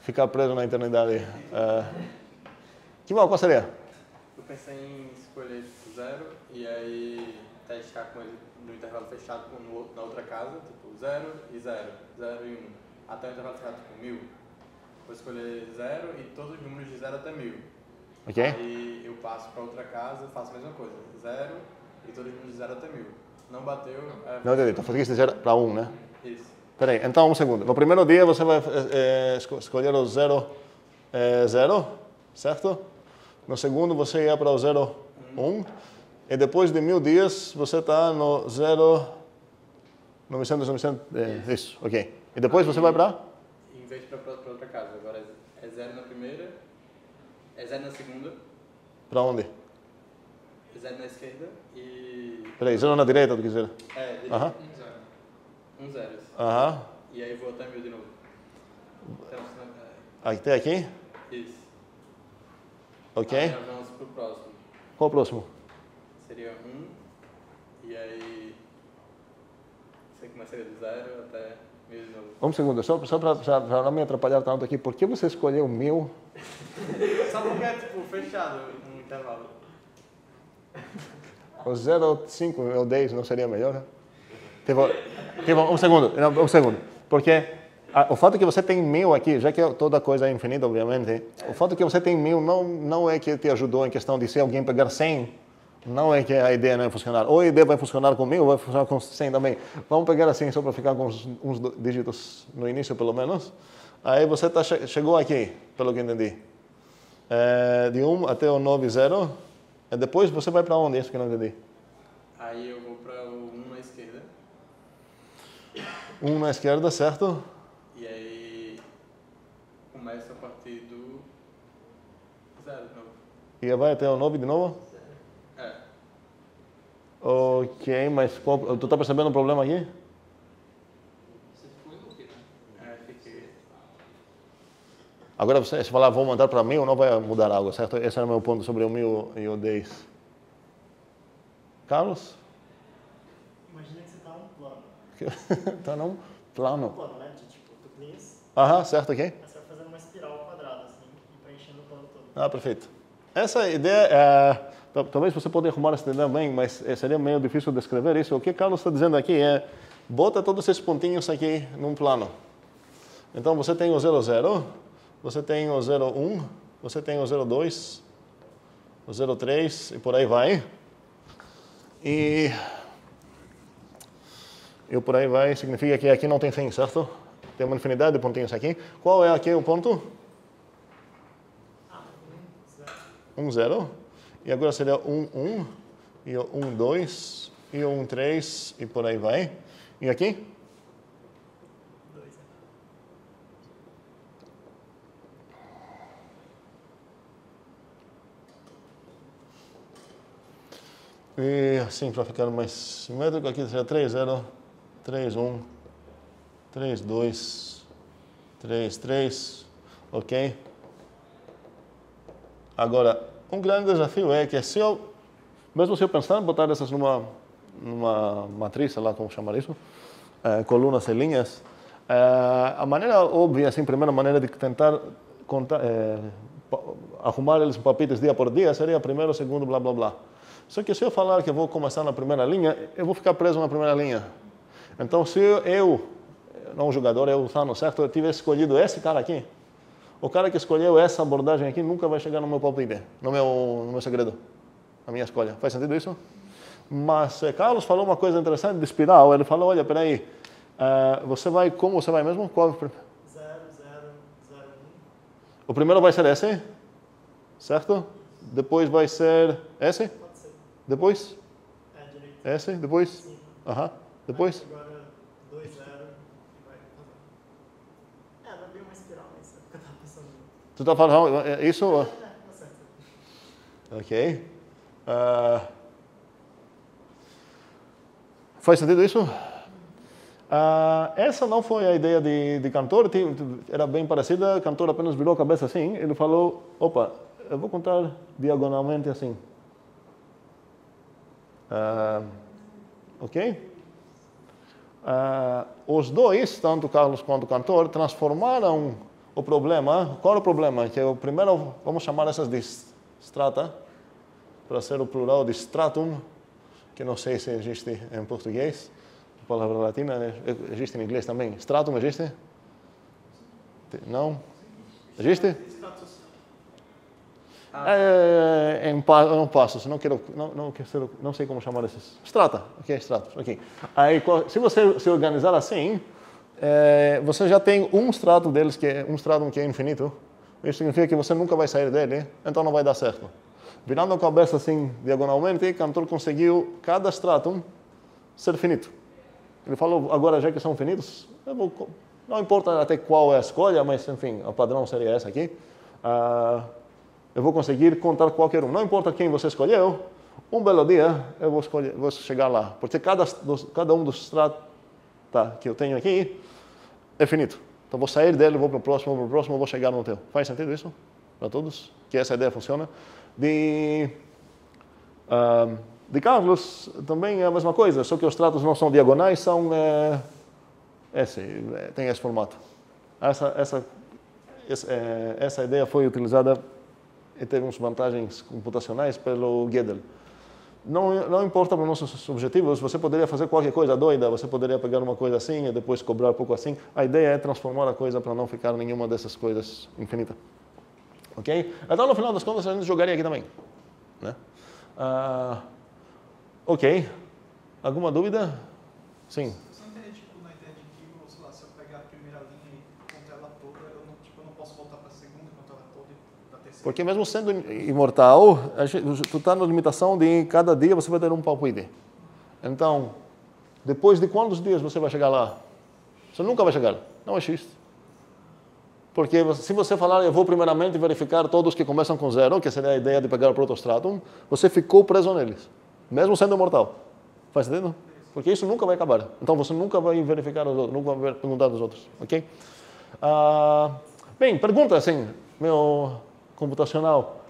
ficar preso na eternidade. Qual seria? Eu pensei em escolher 0 e aí testar com ele no intervalo fechado na outra casa, tipo 0 e 0, 0 e 1, até o intervalo fechado tipo 1000. Vou escolher 0 e todos os números de 0 até 1000. Ok. Aí eu passo para outra casa e faço a mesma coisa, 0 e todos os números de 0 até 1000. Não bateu... Não entendi, então fazia de 0 para 1, né? Isso. Peraí, então um segundo. No primeiro dia você vai escolher o 0, 0, certo? No segundo você ia para o 0, 1. E depois de 1000 dias você está no 0, 900, 900, isso, ok. E depois você vai para? Em vez de para outra casa, agora é 0 na primeira, é 0 na segunda. Para onde? É 0 na esquerda e... Peraí, 0 na direita, tu quiser? É, direita. Aham. 1 0. Aham. E aí vou até 1000 de novo. Então, Até aqui? isso. Ok. Aí nós vamos pro próximo. Qual o próximo? Seria 1 e aí você começaria do 0 até 1000 de novo. Um segundo, só para não me atrapalhar tanto aqui, por que você escolheu 1000? Só porque é tipo fechado no intervalo. O 0, 5 ou 10 não seria melhor? Tipo, um segundo. Porque o fato que você tem 1000 aqui, já que toda coisa é infinita, obviamente, o fato que você tem 1000 não é que te ajudou em questão de se alguém pegar 100, não é que a ideia não vai funcionar. Ou a ideia vai funcionar com 1000, vai funcionar com 100 também. Vamos pegar assim só para ficar com uns dígitos no início, pelo menos. Aí você chegou aqui, pelo que entendi. De 1 até o 90. E depois você vai para onde? Isso que eu não entendi. Aí eu vou para o 1 na esquerda. 1 na esquerda, certo? E aí começa a partir do 0 de novo. E vai até o 9 de novo? É. Ok, mas tu tá percebendo o problema aqui? Você ficou em loop, né? Fiquei. Agora, se falar vou mandar para 1000, não vai mudar algo, certo? Esse era o meu ponto sobre o 1000 e o 10. Carlos? Imagina que você está num plano. Tá num plano. Um plano, né? De tipo, tu cleans, Aham, certo, ok? aí você vai fazendo uma espiral quadrada, assim, e preenchendo o plano todo. Ah, perfeito. Essa ideia, talvez você possa arrumar essa ideia bem, mas seria meio difícil descrever isso. O que Carlos está dizendo aqui é, bota todos esses pontinhos aqui num plano. Então, você tem o 0, 0, você tem o 0, 1, você tem o 0, 2, o 0, 3 e por aí vai. E por aí vai significa que aqui não tem fim, certo? Tem uma infinidade de pontinhos aqui. Qual é aqui o ponto? 1, 0. E agora seria 1, 1. E o 1, 2. E o 1, 3. E por aí vai. E aqui? 2, E assim, para ficar mais simétrico, aqui seria 3, 0, 3, 1, 3, 2, 3, 3, ok? Agora, um grande desafio é que mesmo se eu pensar em botar essas numa matriz, sei lá como chamar isso, colunas e linhas, a maneira óbvia, assim, a primeira maneira de tentar arrumar eles em palpites dia por dia seria primeiro, segundo, blá, blá, blá. Só que se eu falar que eu vou começar na primeira linha, eu vou ficar preso na primeira linha. Então, se eu não o jogador, eu o certo, eu tivesse escolhido esse cara aqui, o cara que escolheu essa abordagem aqui nunca vai chegar no meu palpite, no meu segredo, na minha escolha. Faz sentido isso? Mas Carlos falou uma coisa interessante de espiral. Ele falou, olha, peraí, você vai, como você vai mesmo? 0, 0, 0, 1. O primeiro vai ser esse, certo? Depois vai ser esse? Pode ser. Depois? Direito. Esse? Depois? Sim. Aham. Depois? Agora 2, 0 e vai fazer. Não é bem uma espiral, mas é o que eu tava pensando. Tu tá falando isso? Tá certo. Ok. Faz sentido isso? Essa não foi a ideia de Cantor, era bem parecida. Cantor apenas virou a cabeça assim. Ele falou, opa, eu vou contar diagonalmente assim. Ok? Os dois, tanto Carlos quanto Cantor, transformaram O problema, qual é o problema? Que o primeiro, vamos chamar essas de strata, para ser o plural de stratum, que não sei se existe em português, a palavra latina, né? Existe em inglês também. Stratum existe? Não? Existe? Em passos, não sei como chamar esses. Strata, ok, stratos, ok. Aí, se você se organizar assim, você já tem um strato deles, um stratum que é infinito. Isso significa que você nunca vai sair dele, então não vai dar certo. Virando a cabeça assim, diagonalmente, Cantor conseguiu cada stratum ser finito. Ele falou, agora já que são finitos, não importa até qual é a escolha, mas enfim, o padrão seria essa aqui. Eu vou conseguir contar qualquer um. Não importa quem você escolheu, um belo dia eu vou chegar lá. Porque cada um dos strata que eu tenho aqui é finito. Então vou sair dele, vou para o próximo, vou chegar no teu. Faz sentido isso? Para todos? Que essa ideia funciona? De Carlos também é a mesma coisa, só que os stratos não são diagonais, são tem esse formato. Essa ideia foi utilizada e teve umas vantagens computacionais pelo Gödel. Não importa para os nossos objetivos, você poderia fazer qualquer coisa doida, você poderia pegar uma coisa assim e depois cobrar um pouco assim. A ideia é transformar a coisa para não ficar nenhuma dessas coisas infinita. Ok? Então, no final das contas, a gente jogaria aqui também. Né? Ok. Alguma dúvida? Sim. Só entender, na ideia de que, sei lá, se eu pegar a primeira linha e contar ela toda, eu não posso voltar para a segunda e contar ela toda e para a terceira. Porque mesmo sendo imortal, tu está na limitação de cada dia você vai ter um palpite. Então, depois de quantos dias você vai chegar lá? Você nunca vai chegar. Não existe. Porque se você falar, eu vou primeiramente verificar todos que começam com 0, que seria a ideia de pegar o protostratum, você ficou preso neles, mesmo sendo mortal. Faz sentido? Porque isso nunca vai acabar. Então você nunca vai verificar os outros, nunca vai perguntar dos outros. Ok? Bem, pergunta assim, meu computacional.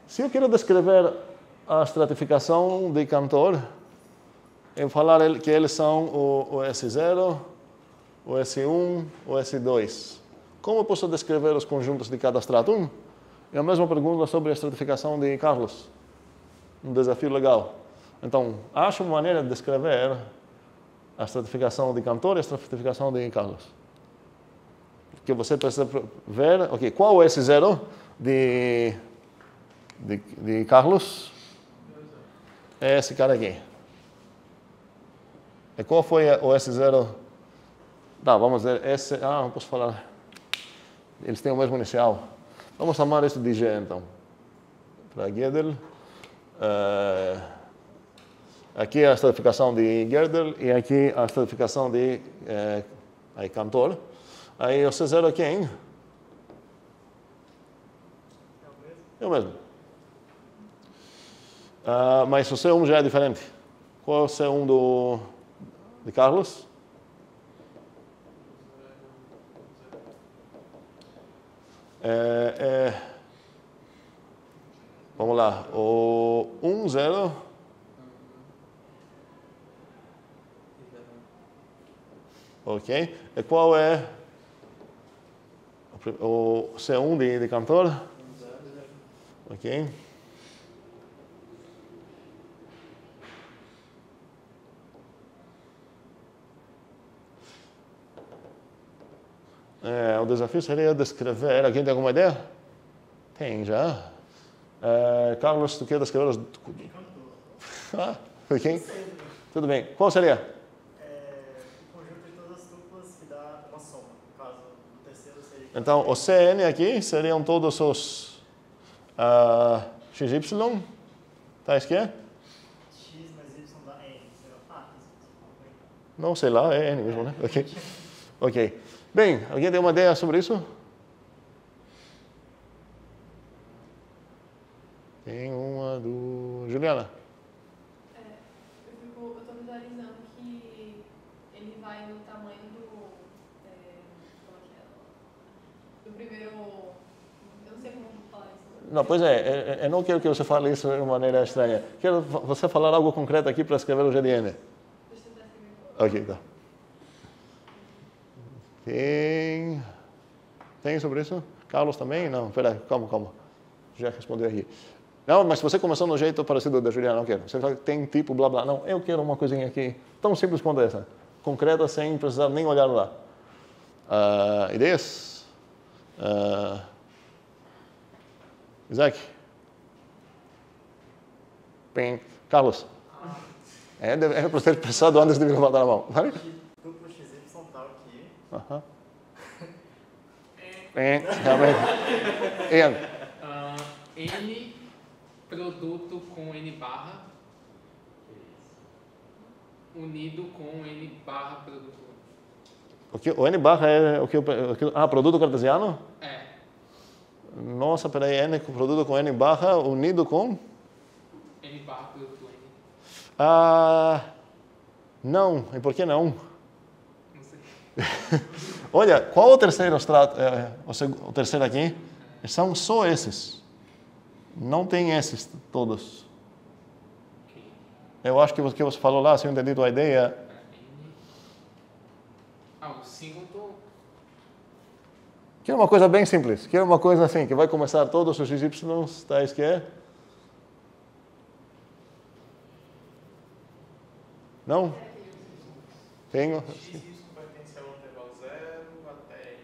Se eu quero descrever a estratificação de Cantor, eu falar que eles são o S0, o S1, o S2. Como eu posso descrever os conjuntos de cada stratum? É a mesma pergunta sobre a estratificação de Carlos. Um desafio legal. Então, acho uma maneira de descrever a estratificação de Cantor e a estratificação de Carlos. Que você precisa ver, ok, qual é esse zero de Carlos? É esse cara aqui. E qual foi o S0? Tá, vamos ver. Não posso falar. Eles têm o mesmo inicial. Vamos chamar isso de G, então. Para Gödel. Aqui a estratificação de Gödel e aqui a estratificação de Cantor. Aí o C0 é quem? É o mesmo. Mas o C1 já é diferente. Qual é o C1 de Carlos? Vamos lá. O 1, 0. Ok. E qual é o C1 de Cantor? Ok. O desafio seria descrever. Alguém tem alguma ideia? Tem já. Carlos, tu quer descrever os... Ok. Tudo bem. Qual seria? O conjunto de todas as tuplas que dá uma soma. No caso, o terceiro seria... Então, o CN aqui seriam todos os XY. Tá, isso que é? X mais Y dá N. Não sei lá, é N mesmo, né? Ok. Ok. Bem, alguém tem uma ideia sobre isso? Tem uma do... Juliana? Eu estou visualizando que ele vai no tamanho do primeiro... Eu não sei como falar isso. Não, pois eu não quero que você fale isso de uma maneira estranha. Quero você falar algo concreto aqui para escrever o GDN. Deixa eu tentar escrever. Ok, tá. Tem Tem sobre isso? Carlos também? Não, peraí, calma. Já respondi aqui. Não, mas se você começou no jeito parecido da Juliana, não quero. Você fala que tem tipo, blá, blá. Não, eu quero uma coisinha aqui tão simples quanto essa. Concreta, sem precisar nem olhar lá. Ideias? Isaac? Bem, Carlos? É para ter pensado antes de me levantar a mão. Vale? Duplo XY tal aqui. Aham. Realmente. N produto com N barra unido com N barra produto. O N barra é o que produto cartesiano? É. Nossa, peraí, N produto com N barra unido com? N barra produto N. Não. E por que não? Não sei. Olha, qual o terceiro o terceiro aqui? São só esses. Não tem esses todos. Eu acho que o que você falou lá, se eu entendi a tua ideia... O símbolo... Que é uma coisa bem simples. Que é uma coisa assim, que vai começar todos os y, tais que é... Não? Tenho. X e Y pertence ao intervalo 0 até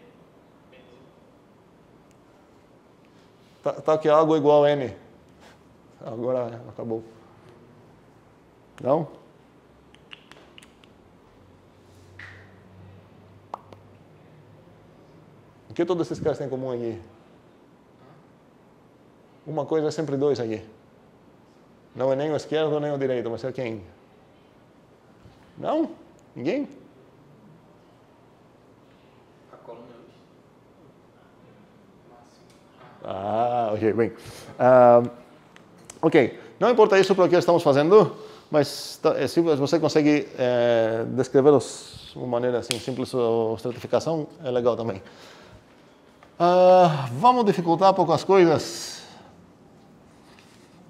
N. Tá que algo igual a N. Agora acabou. Não? O que todos esses caras têm em comum aqui? Uma coisa é sempre dois aqui. Não é nem o esquerdo nem o direito, mas é quem? Não? Ninguém? A coluna Ok, bem. Ok, não importa isso para o que estamos fazendo, mas se você consegue descrevê-los de uma maneira assim simples, ou estratificação, é legal também. Vamos dificultar um pouco as coisas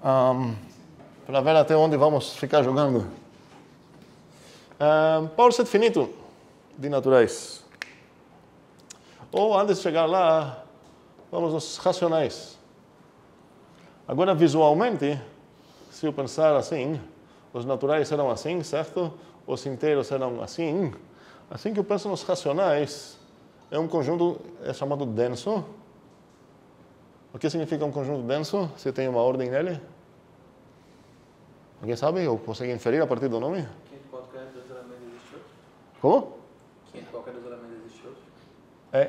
para ver até onde vamos ficar jogando. Power set finito de naturais. Ou antes de chegar lá, vamos aos racionais. Agora, visualmente, se eu pensar assim, os naturais serão assim, certo? Os inteiros serão assim. Assim que eu penso nos racionais, é um conjunto chamado denso. O que significa um conjunto denso? Se tem uma ordem nele? Alguém sabe? Ou consegue inferir a partir do nome? Qualquer dos elementos existe outro? Como? Qualquer dos elementos existe outro?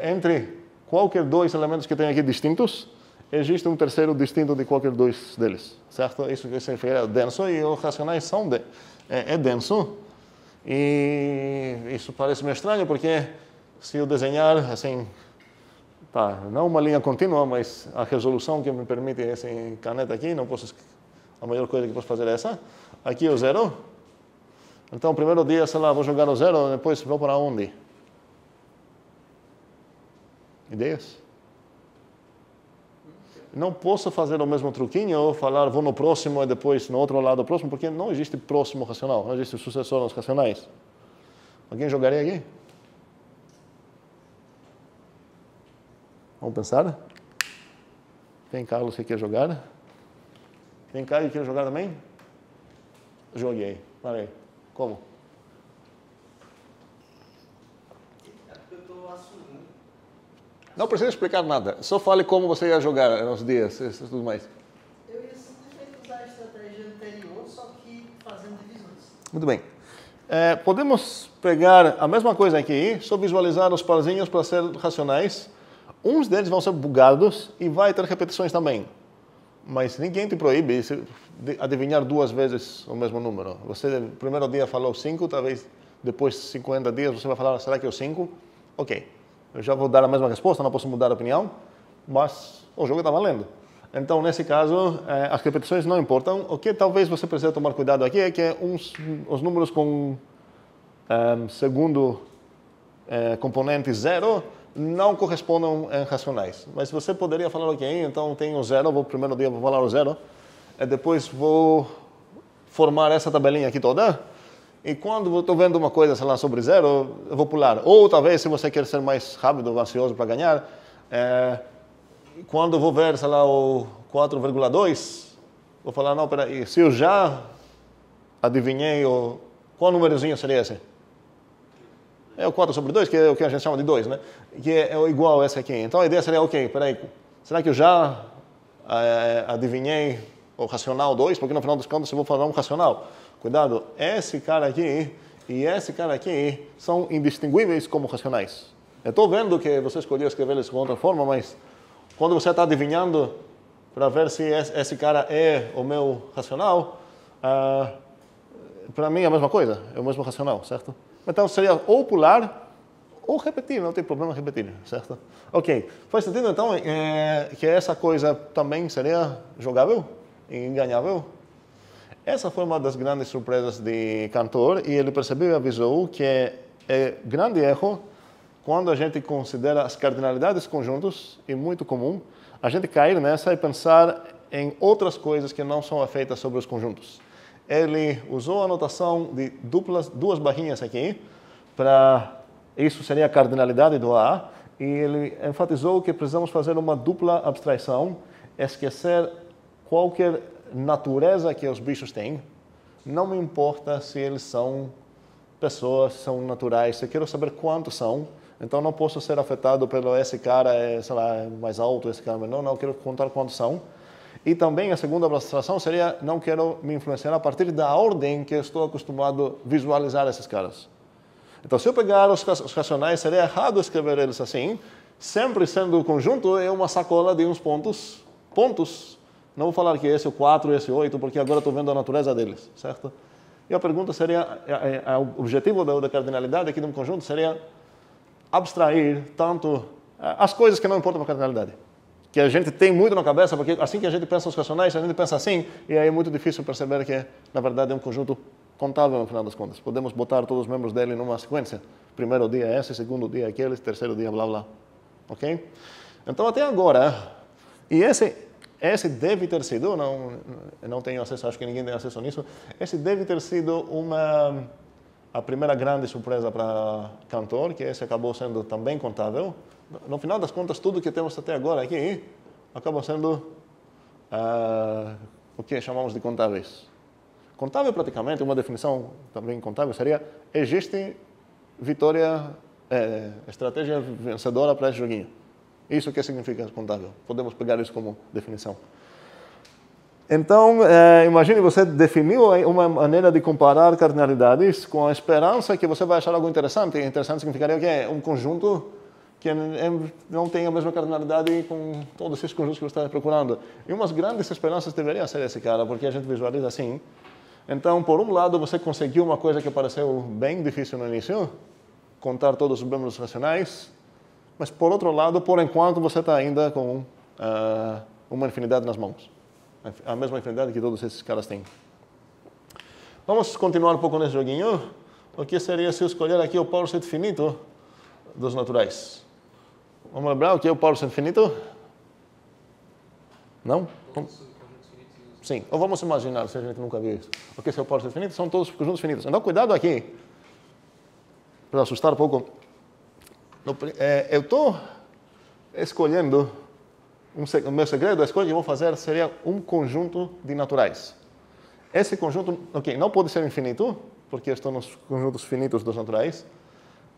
Entre qualquer dois elementos que tem aqui distintos, existe um terceiro distinto de qualquer dois deles, certo? Isso que se refere ao denso, e os racionais são é denso. E isso parece meio estranho, porque se eu desenhar assim, não uma linha contínua, mas a resolução que me permite essa caneta aqui, não posso, a maior coisa que posso fazer é essa. Aqui é o zero. Então, primeiro dia, sei lá, vou jogar o zero, depois vou para onde? Ideias? Não posso fazer o mesmo truquinho ou falar vou no próximo e depois no outro lado próximo, porque não existe próximo racional, não existe sucessor nos racionais. Alguém jogaria aqui? Vamos pensar? Tem Carlos que quer jogar? Tem Caio que quer jogar também? Joguei. Parei. Como? É porque eu estou assumindo. Não precisa explicar nada. Só fale como você ia jogar nos dias e tudo mais. Eu ia simplesmente usar a estratégia anterior, só que fazendo divisões. Muito bem. Podemos pegar a mesma coisa aqui, só visualizar os parzinhos para ser racionais. Uns deles vão ser bugados e vai ter repetições também. Mas ninguém te proíbe de adivinhar duas vezes o mesmo número. Você, no primeiro dia, falou 5, talvez depois de 50 dias você vai falar, será que é o 5? Ok. Eu já vou dar a mesma resposta, não posso mudar a opinião, mas o jogo está valendo. Então, nesse caso, as repetições não importam. O que talvez você precise tomar cuidado aqui é que os números com segundo componente 0 não correspondam em racionais. Mas você poderia falar, ok, então tenho 0, primeiro dia vou falar o 0, e depois vou formar essa tabelinha aqui toda, e quando estou vendo uma coisa, sei lá, sobre 0, eu vou pular. Ou talvez, se você quer ser mais rápido, ansioso para ganhar, Quando eu vou ver, sei lá, o 4,2, vou falar, não, peraí, se eu já adivinhei, qual númerozinho seria esse? É o 4/2, que é o que a gente chama de 2, né? Que é igual a esse aqui. Então a ideia seria, ok, peraí, será que eu já adivinhei o racional 2? Porque no final dos contos eu vou falar um racional. Cuidado, esse cara aqui e esse cara aqui são indistinguíveis como racionais. Eu estou vendo que você escolheu escrever eles de outra forma, mas quando você está adivinhando para ver se esse cara é o meu racional, para mim é a mesma coisa, é o mesmo racional, certo? Então seria ou pular ou repetir, não tem problema repetir, certo? Ok, faz sentido então que essa coisa também seria jogável e ganhável? Essa foi uma das grandes surpresas de Cantor e ele percebeu e avisou que é grande erro quando a gente considera as cardinalidades conjuntos, e muito comum, a gente cair nessa e pensar em outras coisas que não são afeitas sobre os conjuntos. Ele usou a notação de duas barrinhas aqui, isso seria a cardinalidade do A, e ele enfatizou que precisamos fazer uma dupla abstração, esquecer qualquer natureza que os bichos têm, não me importa se eles são pessoas, são naturais, eu quero saber quantos são, então não posso ser afetado pelo esse cara sei lá, mais alto, esse cara menor, não, eu quero contar quantos são. E também a segunda abstração seria, não quero me influenciar a partir da ordem que eu estou acostumado a visualizar esses caras. Então, se eu pegar os racionais, seria errado escrever eles assim, sempre sendo o conjunto é uma sacola de uns pontos. Não vou falar que esse é o 4, esse é o 8, porque agora estou vendo a natureza deles, certo? E a pergunta seria, o objetivo da cardinalidade aqui de um conjunto seria abstrair tanto as coisas que não importam para a cardinalidade. Que a gente tem muito na cabeça, porque assim que a gente pensa nos racionais, a gente pensa assim, e aí é muito difícil perceber que, na verdade, é um conjunto contável no final das contas. Podemos botar todos os membros dele numa sequência. Primeiro dia esse, segundo dia aquele, terceiro dia blá blá. Ok? Então, até agora, e esse deve ter sido, não tenho acesso, acho que ninguém tem acesso nisso, esse deve ter sido a primeira grande surpresa para Cantor, que esse acabou sendo também contável. No final das contas, tudo que temos até agora aqui acaba sendo o que chamamos de contáveis. Contável, praticamente, uma definição também contável seria: existe estratégia vencedora para esse joguinho. Isso que significa contável. Podemos pegar isso como definição. Então, imagine você definiu uma maneira de comparar cardinalidades com a esperança que você vai achar algo interessante. Interessante significaria que é um conjunto que não tem a mesma cardinalidade com todos esses conjuntos que você está procurando. E umas grandes esperanças deveria ser esse cara, porque a gente visualiza assim. Então, por um lado, você conseguiu uma coisa que pareceu bem difícil no início, contar todos os membros racionais, mas por outro lado, por enquanto, você está ainda com uma infinidade nas mãos. A mesma infinidade que todos esses caras têm. Vamos continuar um pouco nesse joguinho. O que seria se eu escolher aqui o power set finito dos naturais? Vamos lembrar o que é o power set finito? Não? Sim, ou vamos imaginar, se a gente nunca viu isso. O que é o power set finito? São todos conjuntos finitos. Então, cuidado aqui, para assustar um pouco. Eu estou escolhendo, o meu segredo, a escolha que eu vou fazer seria um conjunto de naturais. Esse conjunto, não pode ser infinito, porque eu estou nos conjuntos finitos dos naturais,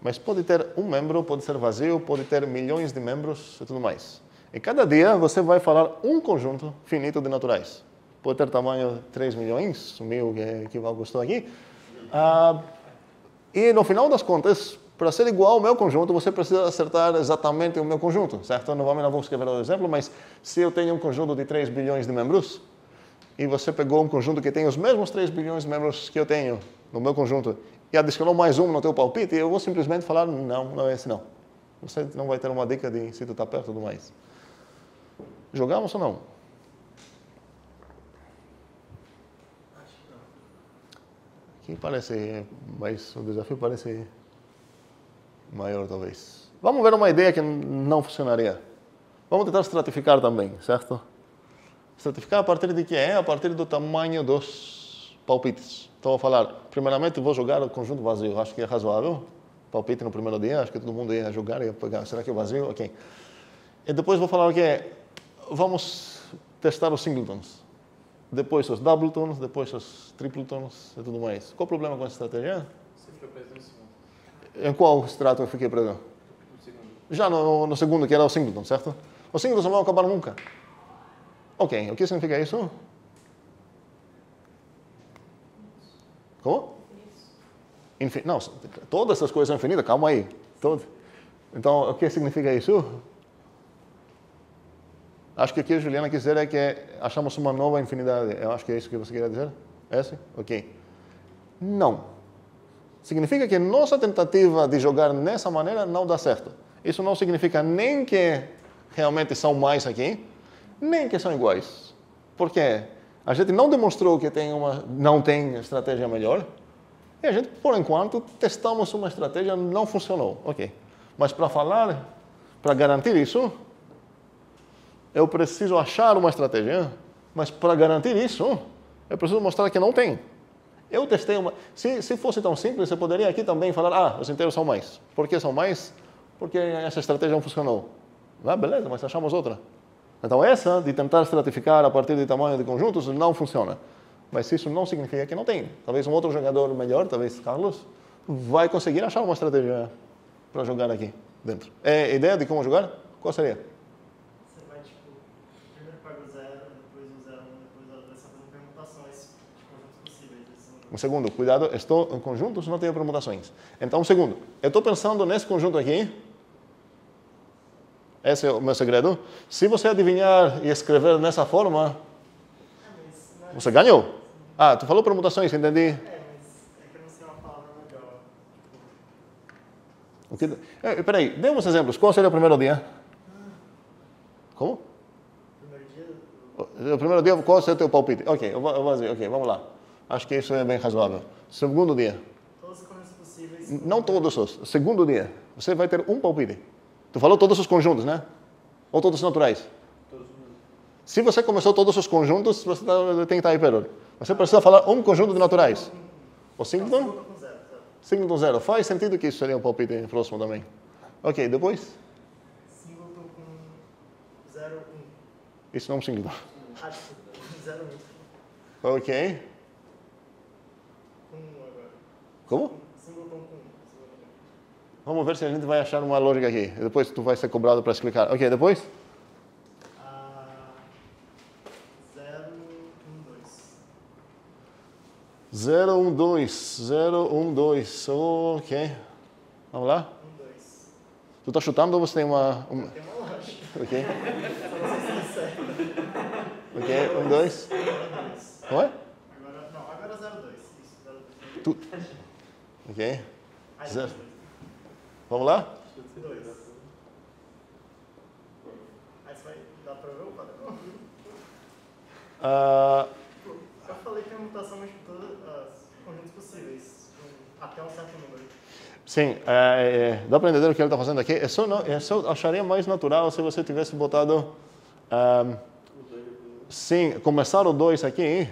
mas pode ter um membro, pode ser vazio, pode ter milhões de membros e tudo mais. E cada dia você vai falar um conjunto finito de naturais. Pode ter tamanho 3 milhões, 1.000 que gostou aqui. E no final das contas, para ser igual ao meu conjunto, você precisa acertar exatamente o meu conjunto, certo? Novamente não vou escrever o exemplo, mas se eu tenho um conjunto de 3 bilhões de membros, e você pegou um conjunto que tem os mesmos 3 bilhões de membros que eu tenho no meu conjunto, e adicionou mais um no teu palpite, eu vou simplesmente falar, não é esse não. Você não vai ter uma dica de se tu está perto e tudo mais. Jogamos ou não? Aqui parece, mas o desafio parece maior talvez. Vamos ver uma ideia que não funcionaria. Vamos tentar estratificar também, certo? Estratificar a partir de quê? A partir do tamanho dos palpites. Então, vou falar, primeiramente, vou jogar o conjunto vazio. Acho que é razoável. Palpite no primeiro dia, acho que todo mundo ia jogar e ia pegar. Será que é vazio? Ok. E depois vou falar que vamos testar os singletons. Depois os doubletons, depois os tripletons e tudo mais. Qual o problema com essa estratégia? Você ficou preso no segundo. Em qual extrato eu fiquei preso? No segundo. Já no segundo, que era o singleton, certo? Os singletons não vão acabar nunca. Ok, o que significa isso? Como? Não, todas essas coisas são infinitas, calma aí. Então, o que significa isso? Acho que o que a Juliana quis dizer é que achamos uma nova infinidade. Eu acho que é isso que você queria dizer? Esse? Ok. Não. Significa que nossa tentativa de jogar nessa maneira não dá certo. Isso não significa nem que realmente são mais aqui, nem que são iguais. Por quê? A gente não demonstrou que não tem estratégia melhor. E a gente, por enquanto, testamos uma estratégia, não funcionou. Ok. Mas para garantir isso, eu preciso achar uma estratégia. Mas para garantir isso, eu preciso mostrar que não tem. Eu testei uma... Se fosse tão simples, você poderia aqui também falar, os inteiros são mais. Por que são mais? Porque essa estratégia não funcionou. Beleza, mas achamos outra. Então essa, de tentar estratificar a partir de tamanho de conjuntos, não funciona. Mas isso não significa que não tem. Talvez um outro jogador melhor, talvez Carlos, vai conseguir achar uma estratégia para jogar aqui dentro. É ideia de como jogar? Qual seria? Você vai, primeiro paga o 0, depois o 0, 1, depois o 0, 2, fazendo permutações de conjuntos possíveis. Um segundo, cuidado, estou em conjuntos, não tenho permutações. Então, um segundo, eu estou pensando nesse conjunto aqui. Esse é o meu segredo. Se você adivinhar e escrever nessa forma, você ganhou. Tu falou permutações, entendi. Mas é que eu não sei uma palavra legal. Peraí, dê uns exemplos. Qual seria o primeiro dia? Como? Primeiro dia... O primeiro dia, qual seria o teu palpite? Ok, eu vou dizer, ok, vamos lá. Acho que isso é bem razoável. Segundo dia. Todos os conjuntos possíveis. Não todos os. Segundo dia, você vai ter um palpite. Tu falou todos os conjuntos, né? Ou todos os naturais? Todos. Se você começou todos os conjuntos, você tem que estar hiperor. Você precisa falar um conjunto de naturais. O singleton? Singleton 0. Faz sentido que isso seria um palpite próximo também. Ok, depois? Singleton com 0, 1. Isso não é um singleton. Desculpa. 0, 1. Ok. Com 1 agora. Como? Singleton com 1. Vamos ver se a gente vai achar uma lógica aqui. Depois tu vai ser cobrado para explicar. Ok, depois? 0, 1, 2. 0, 1, 2. Ok. Vamos lá? 1, 2. Tu tá chutando ou você tem uma... Tem uma lógica. Ok. Só Ok, 1, 2. Não é? Agora 0, 2. Isso, 0, 2. Tu... Ok. Aí, 0. Vamos lá? 2. Aí você vai dar para ver o padrão? Eu falei permutação, mas de todos os conjuntos possíveis, até um certo número. Sim, dá para entender o que ele está fazendo aqui. Eu só acharia mais natural se você tivesse botado... sim, começar o 2 aqui.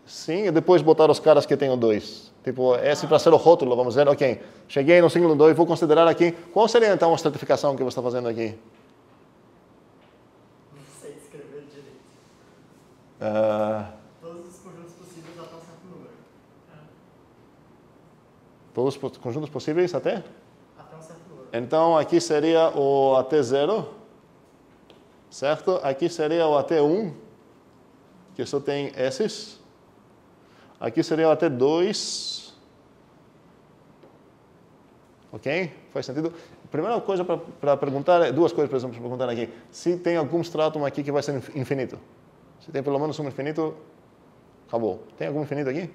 Sim, e depois botar os caras que tem o 2. Tipo, esse para ser o rótulo, vamos dizer, ok, cheguei no singleton 2, vou considerar aqui. Qual seria então a estratificação que você está fazendo aqui? Não sei escrever direito. Todos os conjuntos possíveis até um certo número. Todos os conjuntos possíveis até? Até um certo número. Então, aqui seria o até 0, certo? Aqui seria o até 1, que só tem esses. Aqui seria o até 2. Ok? Faz sentido? Primeira coisa para perguntar, duas coisas para perguntar aqui. Se tem algum stratum aqui que vai ser infinito. Se tem pelo menos um infinito, acabou. Tem algum infinito aqui?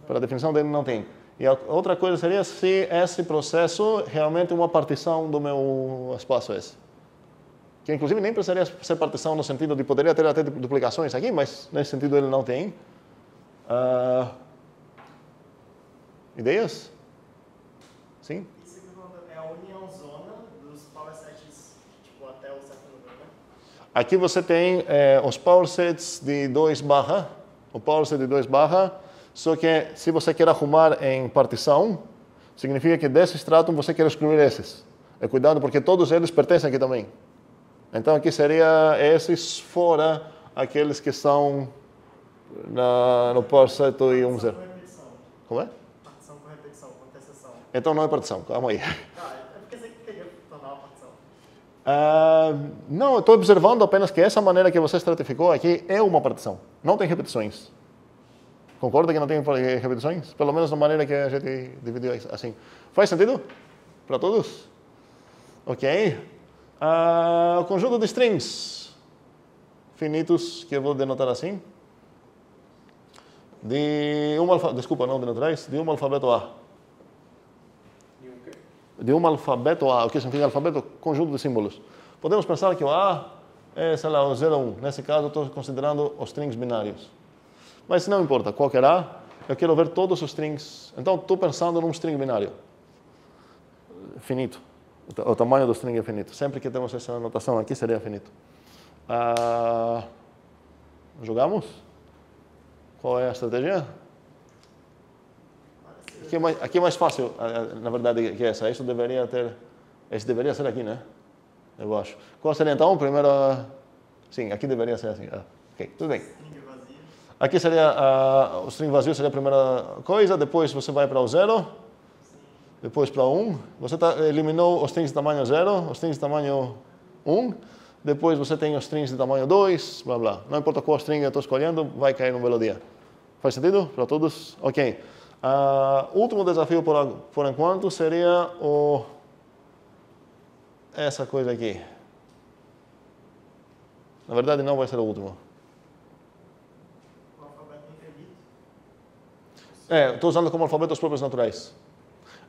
Para a definição dele, não tem. E a outra coisa seria se esse processo realmente é uma partição do meu espaço S. Que inclusive nem precisaria ser partição no sentido de poderia ter até duplicações aqui, mas nesse sentido ele não tem. Ideias? Sim? Isso que é a união zona dos power sets, tipo, até o certo número, né? Aqui você tem os power sets de 2 barra, o power set de 2 barra, só que se você quer arrumar em partição, significa que desse stratum você quer excluir esses. Cuidado porque todos eles pertencem aqui também. Então aqui seria esses fora aqueles que são no par certo e 1, 0. Com repetição. Como é? Partição com repetição, com interseção. Então não é partição, calma aí. É porque você queria tornar uma partição. Não, eu estou observando apenas que essa maneira que você estratificou aqui é uma partição. Não tem repetições. Concorda que não tem repetições? Pelo menos na maneira que a gente dividiu assim. Faz sentido? Para todos? Ok. O conjunto de strings finitos, que eu vou denotar assim. De um alfabeto A. De um alfabeto A. O que significa alfabeto? Conjunto de símbolos. Podemos pensar que o A é, sei lá, o 0, 1. Nesse caso, eu estou considerando os strings binários. Mas não importa, qualquer A, eu quero ver todos os strings. Então, estou pensando num string binário. Finito. O tamanho do string é finito. Sempre que temos essa anotação aqui, seria finito. Jogamos? Qual é a estratégia? Aqui é mais fácil, na verdade, que essa. Isso deveria ser aqui, né? Eu acho. Qual seria então a primeira? Sim, aqui deveria ser assim. Ok, tudo bem. Aqui seria o string vazio, seria a primeira coisa. Depois você vai para o 0. Depois para 1. Você eliminou os strings de tamanho 0, os strings de tamanho 1. Depois você tem os strings de tamanho 2, blá blá. Não importa qual string eu estou escolhendo, vai cair no belo dia. Faz sentido para todos? Ok. Último desafio por enquanto seria essa coisa aqui. Na verdade, não vai ser o último. O alfabeto infinito. Estou usando como alfabeto os próprios naturais.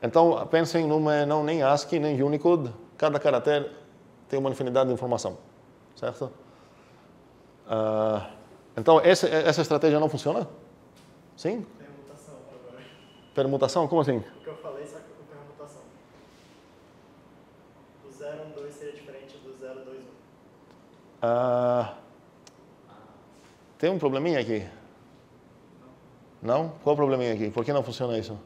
Então, pensem não nem ASCII, nem Unicode. Cada caractere tem uma infinidade de informação. Certo? Então, essa estratégia não funciona? Sim? Permutação agora. Permutação? Como assim? O que eu falei, só que com permutação. O 0, 1, 2 seria diferente do 0, 2, 1. Tem um probleminha aqui. Não? Qual o probleminha aqui? Por que não funciona isso?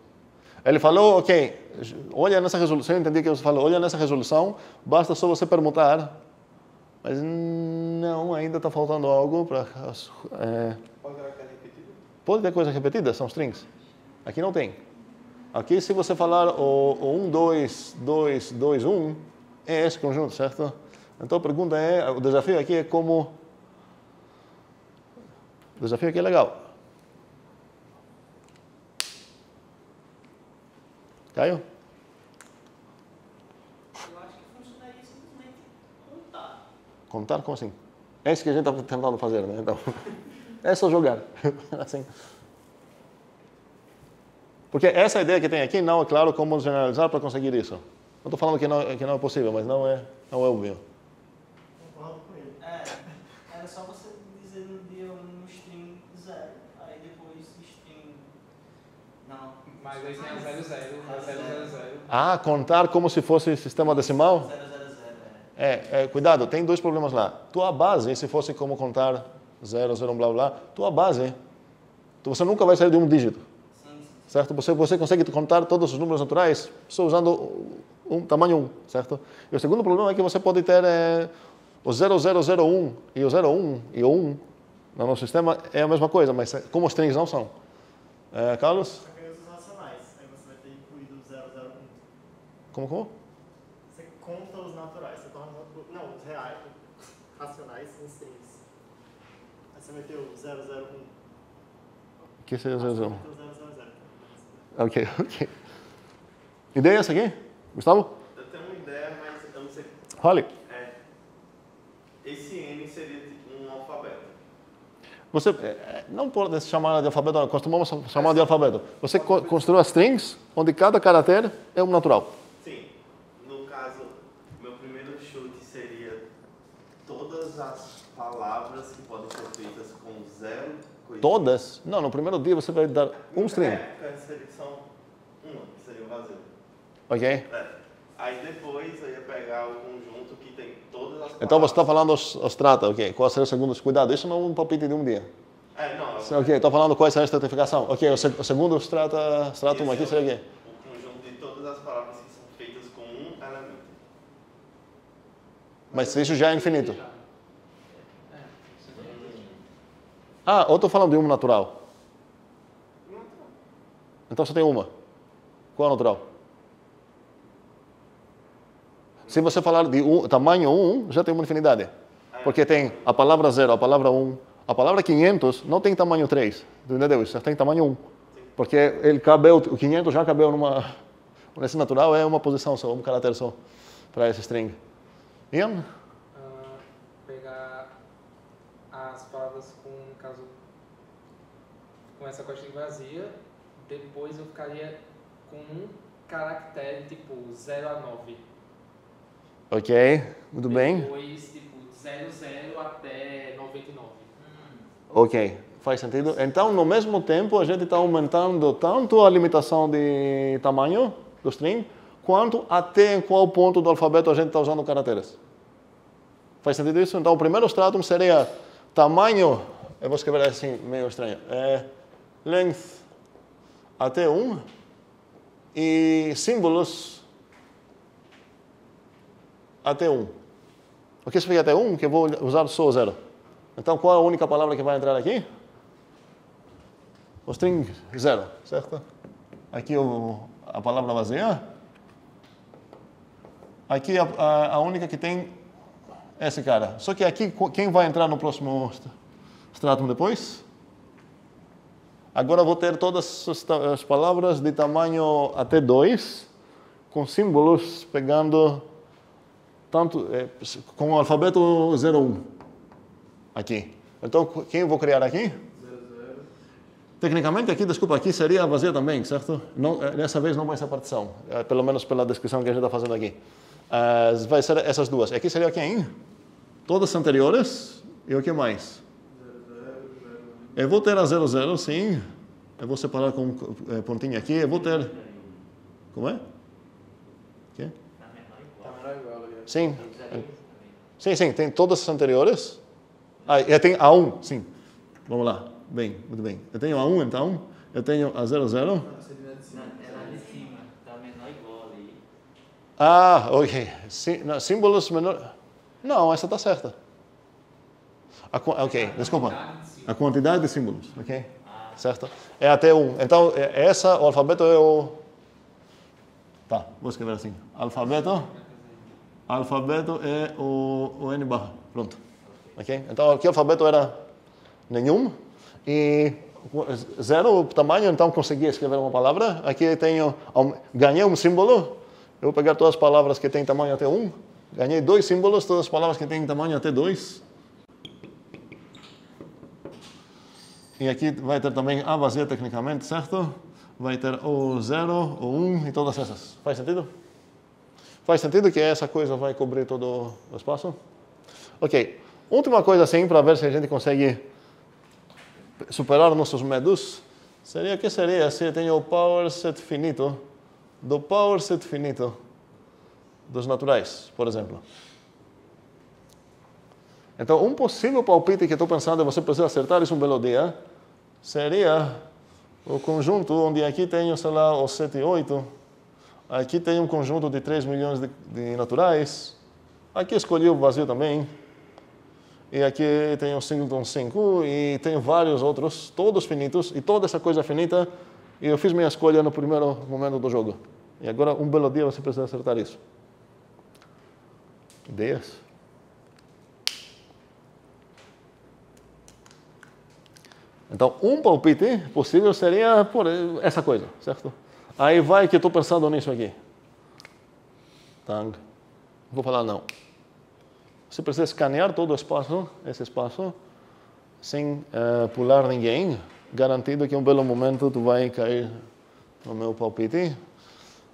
Ele falou, ok, olha nessa resolução, eu entendi que você falou, olha nessa resolução, basta só você permutar, mas não, ainda está faltando algo para... Pode ter coisa repetida? Pode ter coisas repetidas, são strings. Aqui não tem. Aqui, se você falar o 1, 2, 2, 2, 1, é esse conjunto, certo? Então a pergunta é, o desafio aqui é como... O desafio aqui é legal. Caio? Eu acho que funcionaria simplesmente contar. Contar? Como assim? É isso que a gente está tentando fazer, né? Então, é só jogar. Assim. Porque essa ideia que tem aqui não é claro como generalizar para conseguir isso. Não estou falando que não é possível, mas não é óbvio. Concordo com ele. Era só você dizer no string 0, aí depois string... Não. Mas aí tem a 00, a 000. Contar como se fosse sistema decimal? 000, Cuidado, tem dois problemas lá. Tua base, se fosse como contar 0, 0, blá, blá, tua base, você nunca vai sair de um dígito. Sim. Certo? Você consegue contar todos os números naturais só usando tamanho 1, certo? E o segundo problema é que você pode ter o 0001 e o 01 e o 1 no nosso sistema é a mesma coisa, mas como os strings não são. Carlos? Só que aí os racionais, aí você vai ter incluído o 001. Como? Você conta os naturais, você torna os reais, racionais são strings. Aí você vai ter o 001. O que seria o 001? Vai ter o 000. Ok. Ideia essa aqui? Gustavo? Eu tenho uma ideia, mas eu não sei. Fale. Esse N seria tipo um alfabeto. Você não pode chamar de alfabeto, costumamos chamar de alfabeto. Você construiu as strings, onde cada caractere é um natural. Sim. No caso, meu primeiro chute seria todas as palavras que podem ser feitas com 0 coisinha. Todas? Não, no primeiro dia você vai dar um string. São uma, que seria o vazio. Ok? Aí depois eu ia pegar o conjunto que tem todas as palavras. Então você está falando os trata, ok? Qual seria o segundo? Cuidado, isso não é um palpite de um dia. Não. Ok, estou falando qual seria a estratificação. Ok, o segundo stratum aqui seria o quê? O conjunto de todas as palavras que são feitas com um elemento. Mas isso já é infinito. Ah, ou estou falando de uma natural? Então só tem uma. Qual é a natural? Se você falar de tamanho 1, já tem uma infinidade. Porque tem a palavra 0, a palavra 1. A palavra 500 não tem tamanho 3. Entendeu? Isso tem tamanho 1. Porque ele cabeu, o 500 já cabeu numa... Nesse natural é uma posição só, um caráter só para esse string. Ian? Pegar as palavras com essa coxinha vazia, depois eu ficaria com um caractere tipo 0 a 9. Ok, muito bem. Depois, tipo, 00 até 99. Ok, faz sentido. Então, no mesmo tempo, a gente está aumentando tanto a limitação de tamanho do string, quanto até em qual ponto do alfabeto a gente está usando caracteres. Faz sentido isso? Então, o primeiro stratum seria tamanho, eu vou escrever assim, meio estranho, length até 1 e símbolos até 1. O que significa até 1? Que eu vou usar só o 0. Então, qual é a única palavra que vai entrar aqui? O string 0, certo? Aqui a palavra vazia. Aqui a única que tem é esse cara. Só que aqui, quem vai entrar no próximo stratum depois? Agora vou ter todas as palavras de tamanho até 2, com símbolos pegando tanto com o alfabeto 01 aqui. Então, quem eu vou criar aqui? 00. Tecnicamente, aqui, desculpa, aqui seria vazia também, certo? Não, dessa vez não vai ser partição, pelo menos pela descrição que a gente está fazendo aqui. Vai ser essas duas. Aqui seria quem? Todas anteriores. E o que mais? 00. Eu vou ter a 00, sim. Eu vou separar com pontinho aqui. Eu vou ter... Como é? O quê? Tá menor igual ali. Sim. Sim, tem todas as anteriores. Eu tenho a 1, sim. Vamos lá. Bem, muito bem. Eu tenho a 1, então. Eu tenho a 00. É lá de cima, tá menor igual ali. Ah, ok. Símbolos menor... Não, essa está certa. Ok, desculpa. A quantidade de símbolos, ok? Certo? É até 1. Então, o alfabeto é o... Tá, vou escrever assim. Alfabeto é o N barra. Pronto. Ok? Então, aqui o alfabeto era nenhum. E 0 o tamanho, então consegui escrever uma palavra. Aqui eu tenho... Ganhei um símbolo. Eu vou pegar todas as palavras que têm tamanho até 1. Ganhei 2 símbolos, todas as palavras que têm tamanho até 2. E aqui vai ter também a vazia tecnicamente, certo? Vai ter o 0, o 1 e todas essas. Faz sentido? Faz sentido que essa coisa vai cobrir todo o espaço? Ok. Última coisa assim, para ver se a gente consegue superar nossos medos, seria que seria se eu tenho o power set finito, do power set finito dos naturais, por exemplo. Então, um possível palpite que estou pensando, e você precisa acertar isso um belo dia, seria o conjunto onde aqui tenho, sei lá, o 7 e 8, aqui tem um conjunto de 3 milhões de naturais, aqui escolhi o vazio também, e aqui tem o singleton 5, e tem vários outros, todos finitos, e toda essa coisa finita, e eu fiz minha escolha no primeiro momento do jogo. E agora, um belo dia, você precisa acertar isso. Ideias? Então, um palpite possível seria por essa coisa, certo? Aí vai que eu estou pensando nisso aqui. Tang. Vou falar não. Você precisa escanear todo o espaço, esse espaço, sem pular ninguém, garantido que em um belo momento tu vai cair no meu palpite.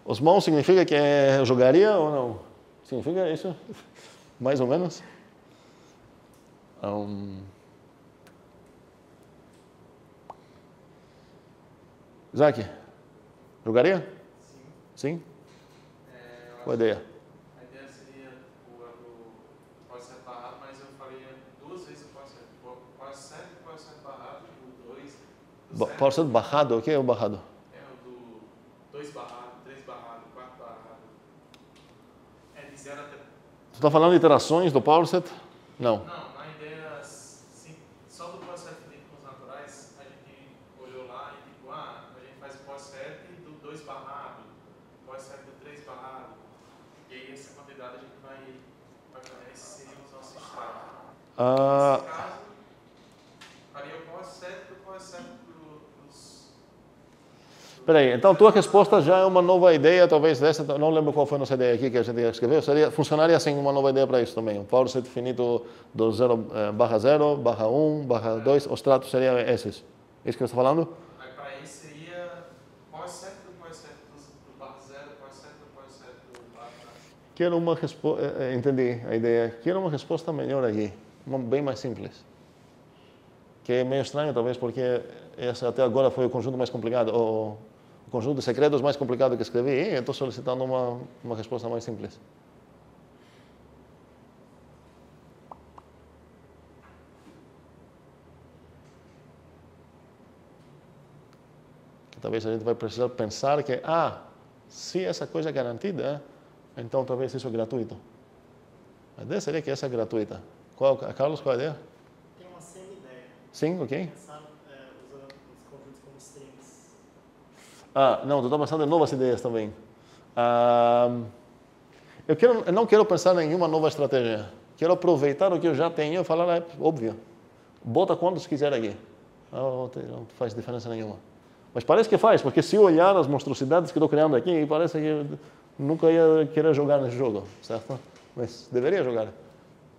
Os mãos significa que eu jogaria ou não? Significa isso? Mais ou menos? Isaac, jogaria? Sim. Sim? Qual a ideia? A ideia seria pode ser barrado, mas eu faria 2 vezes o pode ser barrado, o 2. Pode ser barrado, o que é o barrado? É o do 2 barrado, 3 barrado, 4 barrado. É de 0 até Você está falando de iterações do power set? Não. Não, na ideia, só do power set finito com os naturais, a gente olhou lá e tipo, a gente faz o power set do 2 barrado, power set do 3 barrado, e aí essa quantidade a gente vai fazer, esses seriam os nossos extratos. Nesse caso, faria o power set do dos... Peraí, então tua resposta já é uma nova ideia, talvez dessa, não lembro qual foi a nossa ideia aqui que a gente escreveu, funcionaria assim uma nova ideia para isso também, um power set finito do 0, /0, /1, /2, os tratos seriam esses. Isso que você está falando? Aí para isso seria power set do /0, power set do /. Quero uma resposta, entendi a ideia, quero uma resposta melhor aqui, bem mais simples. Que é meio estranho talvez porque esse até agora foi o conjunto mais complicado, o conjunto de segredos mais complicado que escrevi, e eu estou solicitando uma resposta mais simples. Que talvez a gente vai precisar pensar que, se essa coisa é garantida, então talvez isso é gratuito. A ideia seria que essa é gratuita. Carlos, qual a ideia? Tem uma semi-ideia. Sim, ok. Pensar usando os conjuntos como strings. Não, estou pensando em novas ideias também. Eu não quero pensar em nenhuma nova estratégia. Quero aproveitar o que eu já tenho e falar, óbvio, bota quantos quiser aqui. Não faz diferença nenhuma. Mas parece que faz, porque se olhar as monstruosidades que estou criando aqui, parece que eu nunca ia querer jogar nesse jogo, certo? Mas deveria jogar.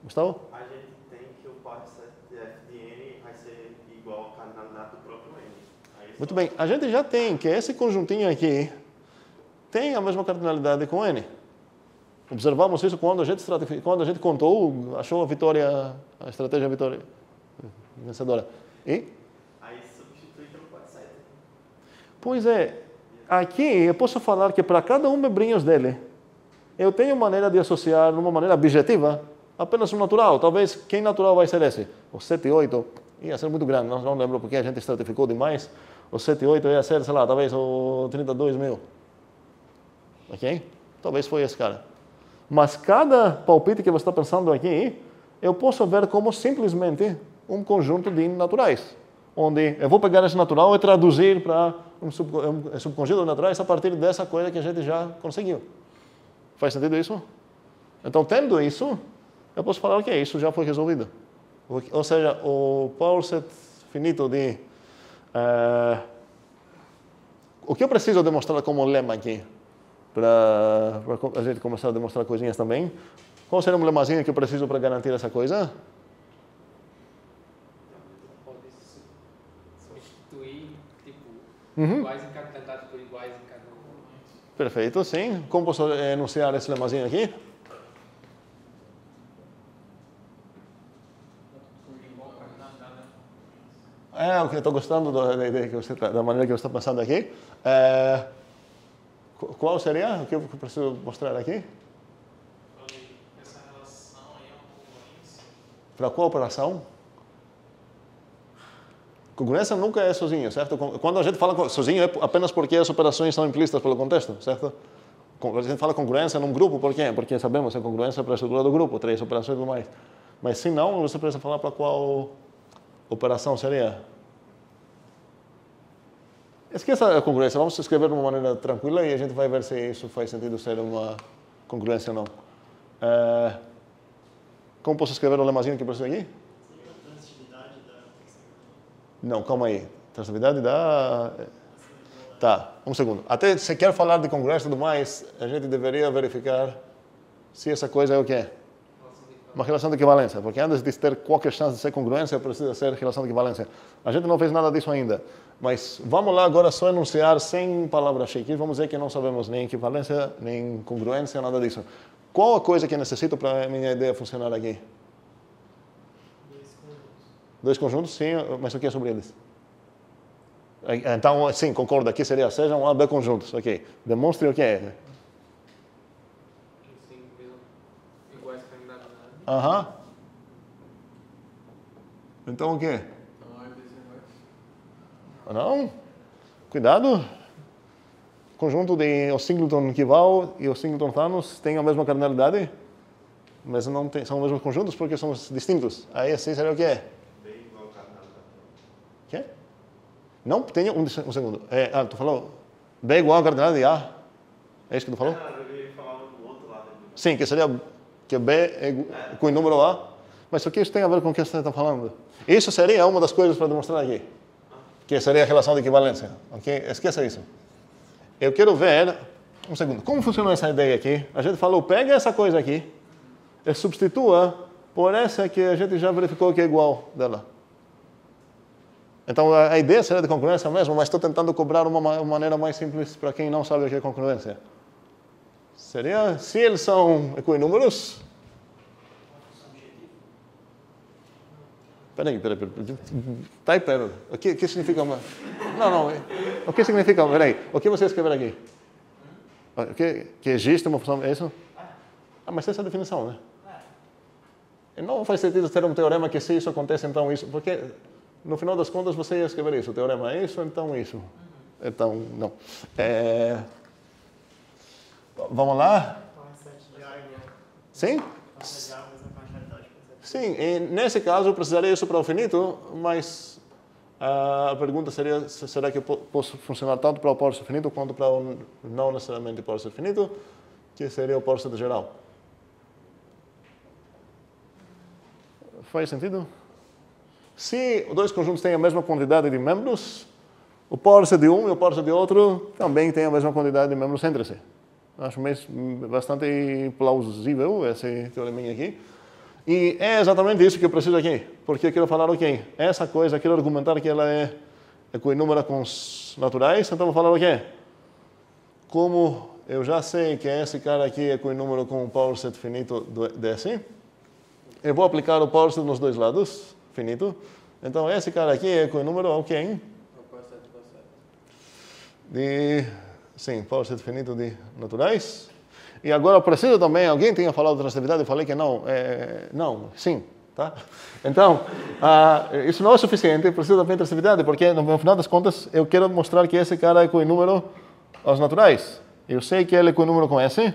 Gustavo? A gente tem que o power set de FDN vai ser igual ao cardinalidade do próprio N. Muito bem, a gente já tem que esse conjuntinho aqui tem a mesma cardinalidade com N. Observamos isso quando a gente contou, achou a estratégia vitória vencedora. E? Aí substitui pelo power set. Pois é, aqui eu posso falar que para cada um membrinhos dele, eu tenho maneira de associar, de uma maneira objetiva, apenas um natural. Talvez, quem natural vai ser esse? O 7 e 8 ia ser muito grande, não lembro porque a gente estratificou demais. O 7 e 8 ia ser, sei lá, talvez o 32.000. Ok? Talvez foi esse cara. Mas cada palpite que você está pensando aqui, eu posso ver como simplesmente um conjunto de naturais. Onde eu vou pegar esse natural e traduzir para um subconjunto de naturais a partir dessa coisa que a gente já conseguiu. Faz sentido isso? Então, tendo isso, eu posso falar que isso já foi resolvido. Ou seja, o power set finito de... o que eu preciso demonstrar como lema aqui, para a gente começar a demonstrar coisinhas também, qual seria um lemazinho que eu preciso para garantir essa coisa? Pode substituir, iguais em cada candidato por iguais em cada um. Perfeito, sim. Como posso enunciar esse lemazinho aqui? O que eu estou gostando da ideia que da maneira que você está pensando aqui. Qual seria o que eu preciso mostrar aqui? Essa relação aí é uma congruência. Para qual operação? Congruência nunca é sozinho, certo? Quando a gente fala sozinho é apenas porque as operações são implícitas pelo contexto, certo? A gente fala congruência num grupo, por quê? Porque sabemos que a congruência é para a estrutura do grupo, 3 operações e tudo mais. Mas se não, você precisa falar para qual operação seria. Esqueça a congruência, vamos escrever de uma maneira tranquila e a gente vai ver se isso faz sentido ser uma congruência ou não. Como posso escrever o lemazinho que eu preciso aqui? Transitividade da... Não, calma aí. Transitividade da... Tá, um segundo. Até se quer falar de congruência e tudo mais, a gente deveria verificar se essa coisa é o quê? Uma relação de equivalência, porque antes de ter qualquer chance de ser congruência, precisa ser relação de equivalência. A gente não fez nada disso ainda, mas vamos lá agora só enunciar sem palavras chiques, vamos dizer que não sabemos nem equivalência, nem congruência, nada disso. Qual a coisa que eu necessito para a minha ideia funcionar aqui? 2 conjuntos, sim, mas o que é sobre eles? Então, sim, concordo, aqui seria, sejam A, B conjuntos, ok. Demonstre o que é. Iguais cardinalidade. Então o quê? Não? Cuidado. Conjunto de o singleton Kival e o singleton Thanos têm a mesma cardinalidade? mas não tem, são os mesmos conjuntos porque são distintos. Aí assim seria o quê? B igual ao quadrado da Quê? Não, tenha um segundo. Tu falou B igual ao quadrado de A. É isso que tu falou? Eu ia falar do outro lado. Sim, que seria que B é com o número A. Mas o que isso tem a ver com o que você está falando? Isso seria uma das coisas para demonstrar aqui. Que seria a relação de equivalência. Okay? Esqueça isso. Eu quero ver... Um segundo. Como funciona essa ideia aqui? A gente falou, pega essa coisa aqui e substitua por essa que a gente já verificou que é igual dela. Então, a ideia seria de congruência mesmo, mas estou tentando cobrar uma maneira mais simples para quem não sabe o que é congruência. Seria, se eles são equinúmeros... Peraí. Tá aí, pera. O que significa uma... Não. O que significa... Peraí. O que você escrever aqui? Que existe uma função... É isso? Mas essa é a definição, né? E não faz sentido ter um teorema que se isso acontece, então isso... Porque, no final das contas, você ia escrever isso. O teorema é isso, então isso. Então, não. Vamos lá? Sim? Sim, e nesse caso eu precisaria isso para o finito, mas a pergunta seria, será que eu posso funcionar tanto para o Porsche finito quanto para o não necessariamente Porsche finito, que seria o Porsche de geral? Faz sentido? Se os dois conjuntos têm a mesma quantidade de membros, o Porsche de um e o Porsche de outro também têm a mesma quantidade de membros entre si. Acho bastante plausível esse teoreminha aqui. E é exatamente isso que eu preciso aqui, porque eu quero falar, ok, essa coisa, quero argumentar que ela é equinúmera com os naturais, então vou falar o quê? Como eu já sei que esse cara aqui é equinúmero com o Porsche finito desse, eu vou aplicar o Porsche nos dois lados, finito. Então esse cara aqui é equinúmero ao quem? Sim, Porsche finito de naturais. E agora eu preciso também, alguém tinha falado de transitividade, eu falei que não. Sim, tá? Então, isso não é suficiente, eu preciso também de transitividade, porque no final das contas eu quero mostrar que esse cara é equinúmero aos naturais. Eu sei que ele é equinúmero com esse,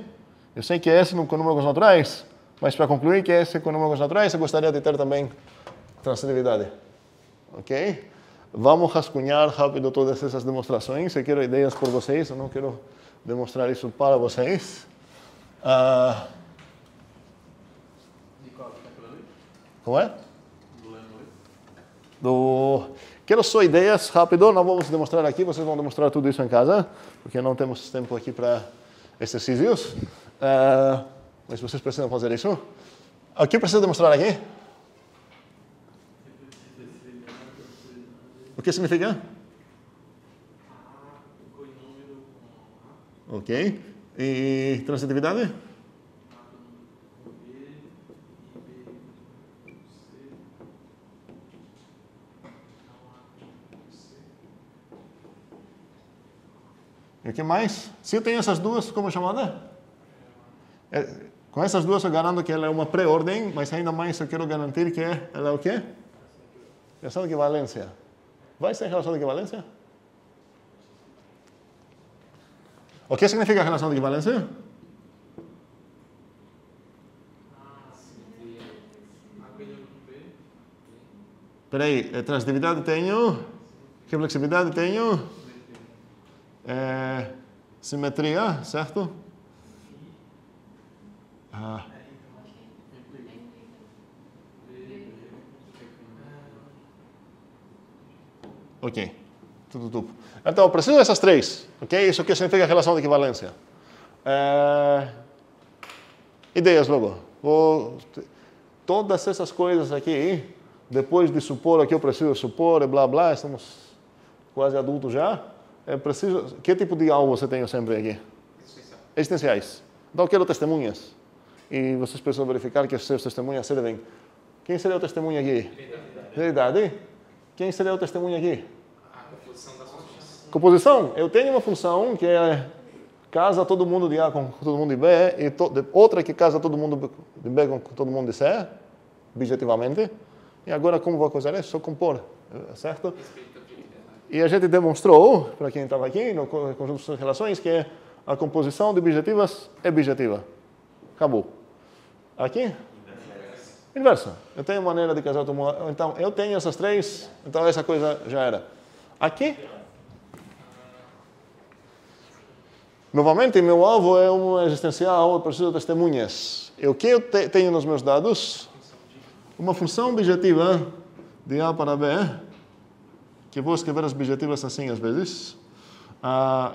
eu sei que esse é equinúmero com os naturais, mas para concluir que esse é equinúmero com os naturais, eu gostaria de ter também transitividade. Ok? Vamos rascunhar rápido todas essas demonstrações, eu quero ideias por vocês, eu não quero demonstrar isso para vocês. Como é? Quero só ideias rápido, não vamos demonstrar aqui, vocês vão demonstrar tudo isso em casa, porque não temos tempo aqui para exercícios. Mas vocês precisam fazer isso. O que precisa demonstrar aqui? O que significa? Ok. E transitividade? E o que mais? Se eu tenho essas duas, como é chamada? Com essas duas eu garanto que ela é uma pré-ordem, mas ainda mais eu quero garantir que ela é o quê? Relação de equivalência. Vai ser relação de equivalência? O que significa a relação de equivalência? Espera aí, transitividade tenho, reflexividade tenho, simetria, certo? Ok. Tudo. Então, eu preciso dessas três. Ok? Isso que significa relação de equivalência. Ideias logo. Todas essas coisas aqui, depois de supor o que eu preciso supor, e blá blá, estamos quase adultos já. Que tipo de alvo você tem sempre aqui? Existenciais. Então, eu quero testemunhas. E vocês precisam verificar que os seus testemunhas servem. Quem seria o testemunho aqui? Verdade. Quem seria o testemunho aqui? Composição. Eu tenho uma função que é casa todo mundo de A com todo mundo de B e outra que casa todo mundo de B com todo mundo de C, objetivamente. E agora como vou fazer isso? Só compor, certo? E a gente demonstrou, para quem estava aqui, no conjunto de relações, que a composição de objetivas é objetiva. Acabou. Aqui? Inverso. Eu tenho maneira de casar automóvel. Então, eu tenho essas três. Então, essa coisa já era. Aqui? Novamente, meu alvo é um existencial, eu preciso de testemunhas. E o que eu tenho nos meus dados? Uma função objetiva de A para B, que vou escrever as objetivas assim às vezes.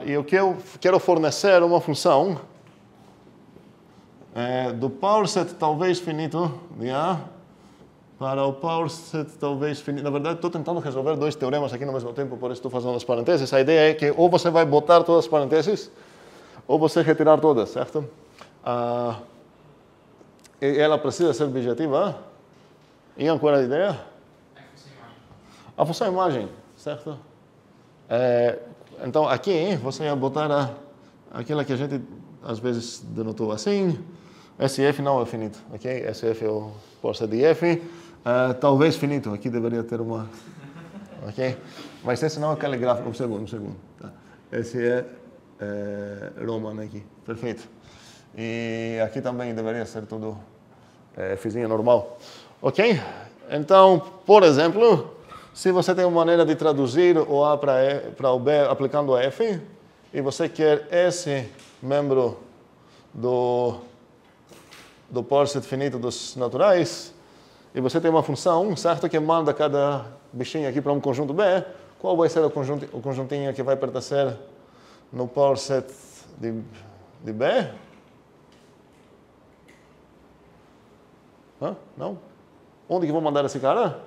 E o que eu quero fornecer uma função do power set talvez finito de A para o power set talvez finito. Na verdade, estou tentando resolver dois teoremas aqui no mesmo tempo, por isso estou fazendo as parênteses. A ideia é que ou você vai botar todas as parênteses, ou você retirar todas, certo? E ela precisa ser objetiva. E qual é a ideia? A função imagem, certo? Então, aqui você vai botar aquela que a gente às vezes denotou assim. SF não é finito, ok? SF é o power set de F. Talvez finito, aqui deveria ter uma... Ok? Mas esse não é caligráfico, um segundo. Tá. Esse é Roman aqui, perfeito. E aqui também deveria ser tudo Fzinha normal. Ok? Então, por exemplo, se você tem uma maneira de traduzir o A para o B aplicando a F, e você quer esse membro do power set finito dos naturais, e você tem uma função, certo, que manda cada bichinho aqui para um conjunto B, qual vai ser o conjuntinho que vai pertencer no power set de B? Não? Onde que vou mandar esse cara?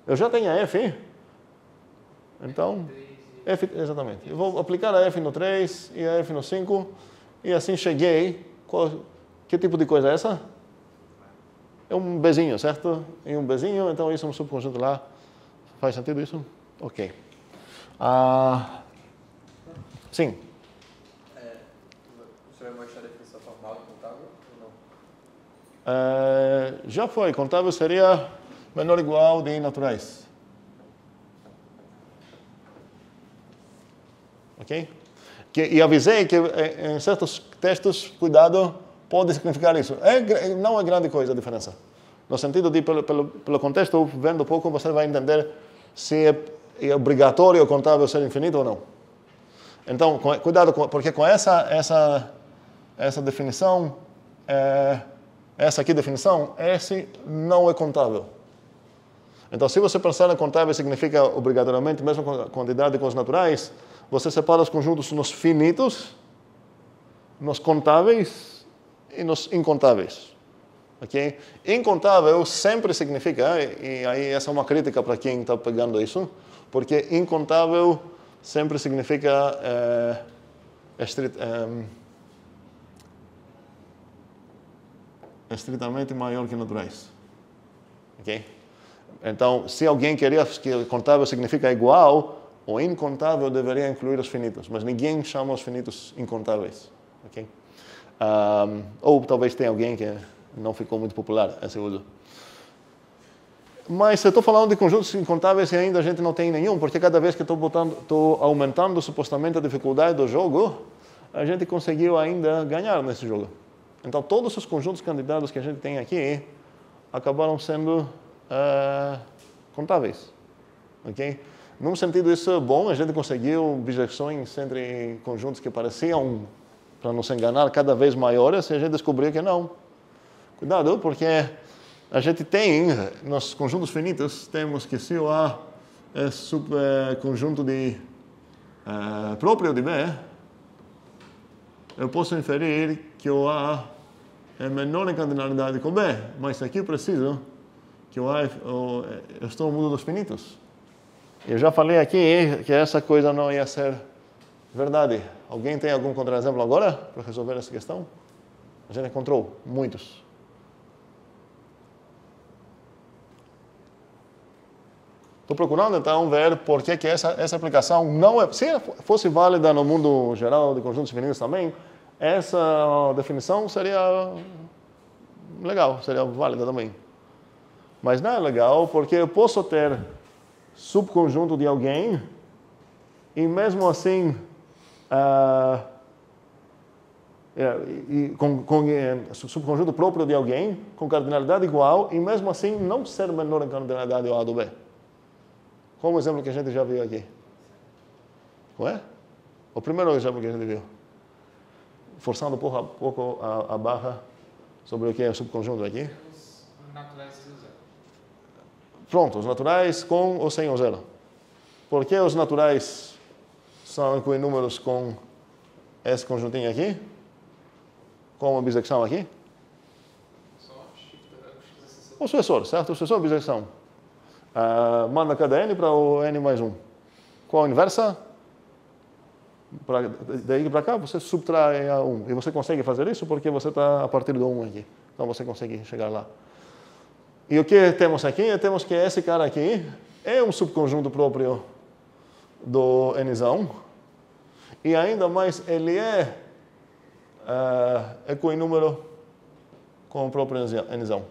Eu já tenho a F. Então, F, exatamente. Eu vou aplicar a F no 3 e a F no 5. E assim cheguei. Que tipo de coisa é essa? É um Bzinho, certo? E um Bzinho, então isso é um subconjunto lá. Faz sentido isso? Ok. Sim. Você vai mostrar a definição formal do contábil ou não? Já foi. Contábil seria menor ou igual de naturais. Ok? E avisei que em certos textos, cuidado, pode significar isso. Não é grande coisa a diferença. No sentido de, pelo contexto, vendo pouco, você vai entender se é obrigatório o contábil ser infinito ou não. Então, cuidado, porque com essa definição, essa aqui definição, esse não é contábil. Então, se você pensar em contábil, significa obrigatoriamente, mesmo com a quantidade com os naturais, você separa os conjuntos nos finitos, nos contáveis e nos incontáveis. Okay? Incontável sempre significa, e aí essa é uma crítica para quem está pegando isso, porque incontável sempre significa estritamente maior que naturais. Ok? Então, se alguém queria que contável significa igual, o incontável deveria incluir os finitos, mas ninguém chama os finitos incontáveis. Okay? Ou talvez tenha alguém que não ficou muito popular esse uso. Mas eu estou falando de conjuntos incontáveis e ainda a gente não tem nenhum, porque cada vez que estou aumentando supostamente a dificuldade do jogo, a gente conseguiu ainda ganhar nesse jogo. Então, todos os conjuntos candidatos que a gente tem aqui acabaram sendo contáveis. Ok? Num sentido, isso é bom, a gente conseguiu bijeções entre conjuntos que pareciam, para não se enganar, cada vez maiores, e a gente descobriu que não. Cuidado, porque a gente tem, nos conjuntos finitos, temos que se o A é conjunto próprio de B, eu posso inferir que o A é menor em cardinalidade com B, mas aqui eu preciso que o A eu estou no mundo dos finitos. Eu já falei aqui que essa coisa não ia ser verdade. Alguém tem algum contra-exemplo agora para resolver essa questão? A gente encontrou muitos. Estou procurando, então, ver por que essa aplicação não é... Se fosse válida no mundo geral de conjuntos finitos também, essa definição seria legal, seria válida também. Mas não é legal porque eu posso ter subconjunto de alguém e mesmo assim subconjunto próprio de alguém com cardinalidade igual e mesmo assim não ser menor em cardinalidade ao A do B. Como o exemplo que a gente já viu aqui. Não é? O primeiro exemplo que a gente viu. Forçando pouco a pouco a barra sobre o que é o subconjunto aqui. Os naturais e o zero. Pronto, os naturais com ou sem o zero. Por que os naturais são equinúmeros com esse conjuntinho aqui? Com uma bissecção aqui? O sucessor, certo? O sucessor é bissecção. Manda cada n para o n mais 1. Com a inversa, daí para cá, você subtrai a 1. E você consegue fazer isso porque você está a partir do 1 aqui. Então você consegue chegar lá. E o que temos aqui? Temos que esse cara aqui é um subconjunto próprio do nzão. E ainda mais, ele é equinúmero com o próprio nzão.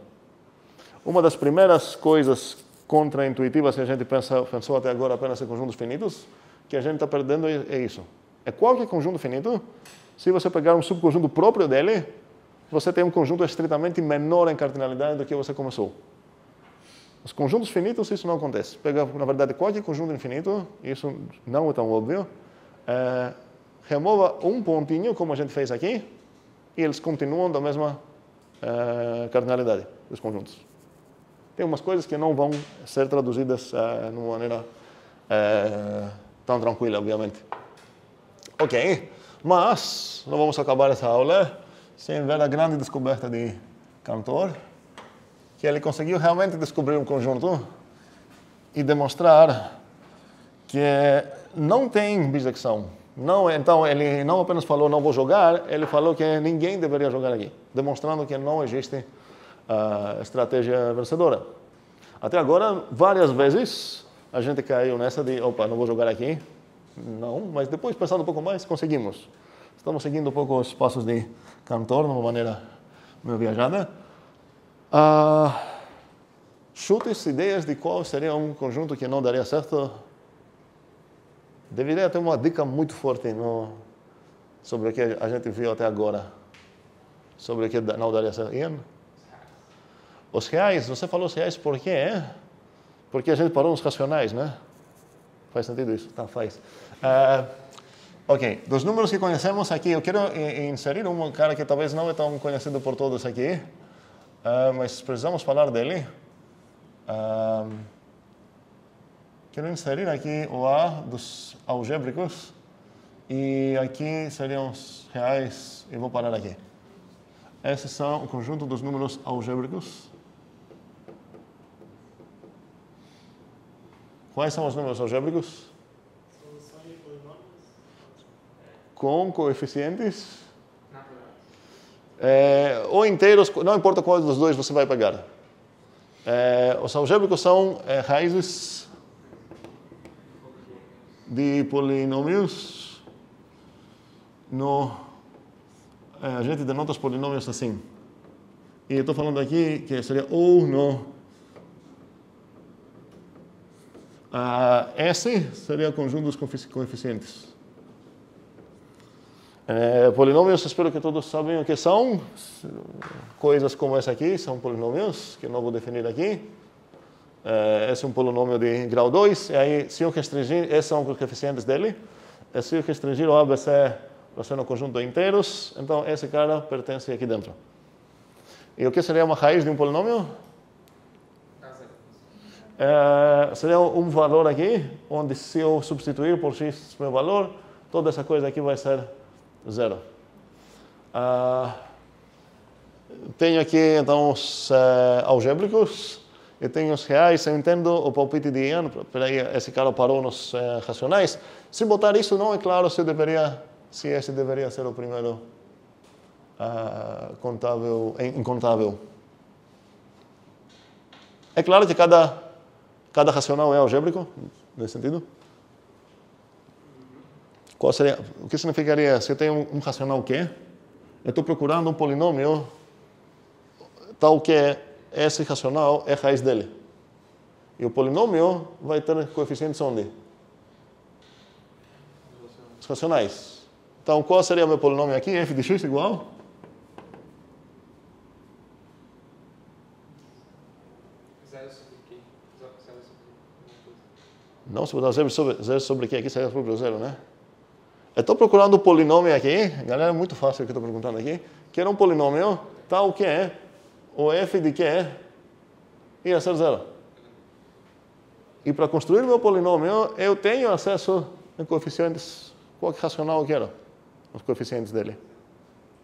Uma das primeiras coisas contraintuitivas que a gente pensou até agora apenas em conjuntos finitos, que a gente está perdendo é isso. É qualquer conjunto finito, se você pegar um subconjunto próprio dele, você tem um conjunto estritamente menor em cardinalidade do que você começou. Os conjuntos finitos, isso não acontece. Pega, na verdade, qualquer conjunto infinito, isso não é tão óbvio, remova um pontinho, como a gente fez aqui, e eles continuam da mesma cardinalidade dos conjuntos. Tem umas coisas que não vão ser traduzidas de uma maneira tão tranquila, obviamente. Ok, mas não vamos acabar essa aula sem ver a grande descoberta de Cantor, que ele conseguiu realmente descobrir um conjunto e demonstrar que não tem bissecção. Não, então, ele não apenas falou não vou jogar, ele falou que ninguém deveria jogar aqui, demonstrando que não existe estratégia vencedora. Até agora, várias vezes, a gente caiu nessa de, opa, não vou jogar aqui. Não, mas depois, pensando um pouco mais, conseguimos. Estamos seguindo um pouco os passos de Cantor, de uma maneira meio viajada. Chutes, ideias de qual seria um conjunto que não daria certo? Deveria ter uma dica muito forte sobre o que a gente viu até agora. Sobre o que não daria certo. Ian? Os reais, você falou os reais por quê? Porque a gente parou nos racionais, né? Faz sentido isso? Tá, faz. Ok, dos números que conhecemos aqui, eu quero inserir um cara que talvez não é tão conhecido por todos aqui, mas precisamos falar dele. Quero inserir aqui o A dos algébricos e aqui seriam os reais e vou parar aqui. Esses são o conjunto dos números algébricos. Quais são os números algébricos? Com coeficientes ou inteiros, não importa qual dos dois você vai pegar. Os algébricos são raízes de polinômios. A gente denota os polinômios assim. E eu estou falando aqui que seria ou no S seria conjunto dos coeficientes. Polinômios, espero que todos sabem o que são. Coisas como essa aqui são polinômios, que eu não vou definir aqui. Esse é um polinômio de grau 2. E aí, se eu restringir, esses são os coeficientes dele. E se eu restringir o ABC para ser um conjunto de inteiros, então esse cara pertence aqui dentro. E o que seria uma raiz de um polinômio? Seria um valor aqui, onde se eu substituir por x meu valor, toda essa coisa aqui vai ser 0. Tenho aqui, então, os algébricos e tenho os reais. Eu entendo o palpite de Ian, peraí, esse cara parou nos racionais. Se botar isso, não é claro se esse deveria ser o primeiro incontável. É claro que cada racional é algébrico, nesse sentido. Qual seria, o que significaria se eu tenho um racional Q? Eu estou procurando um polinômio tal que esse racional é a raiz dele. E o polinômio vai ter coeficientes onde? Os racionais. Então, qual seria o meu polinômio aqui? F de x igual? Zero sobre quê? Zero sobre alguma coisa. Não, se botar 0 sobre quê? Aqui seria sobre o zero, né? Eu estou procurando um polinômio aqui, galera, é muito fácil o que eu estou perguntando aqui. Quero um polinômio tal que é o f de que ia ser zero. E para construir meu polinômio, eu tenho acesso a coeficientes, qual racional eu quero, os coeficientes dele.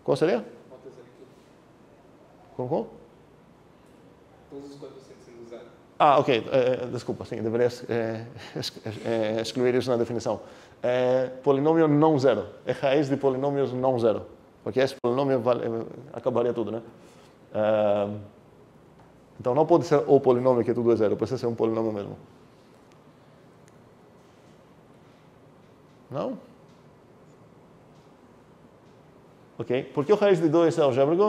Qual seria? Bota zero aqui. Como? Todos os coeficientes sendo zero. Ah, ok. Desculpa, sim, deveria excluir isso na definição. Polinômio não zero. É raiz de polinômios não zero. Porque esse polinômio acabaria tudo, né? Então não pode ser o polinômio que tudo é zero. Precisa ser um polinômio mesmo. Não? Ok. Por que o raiz de 2 é algébrico?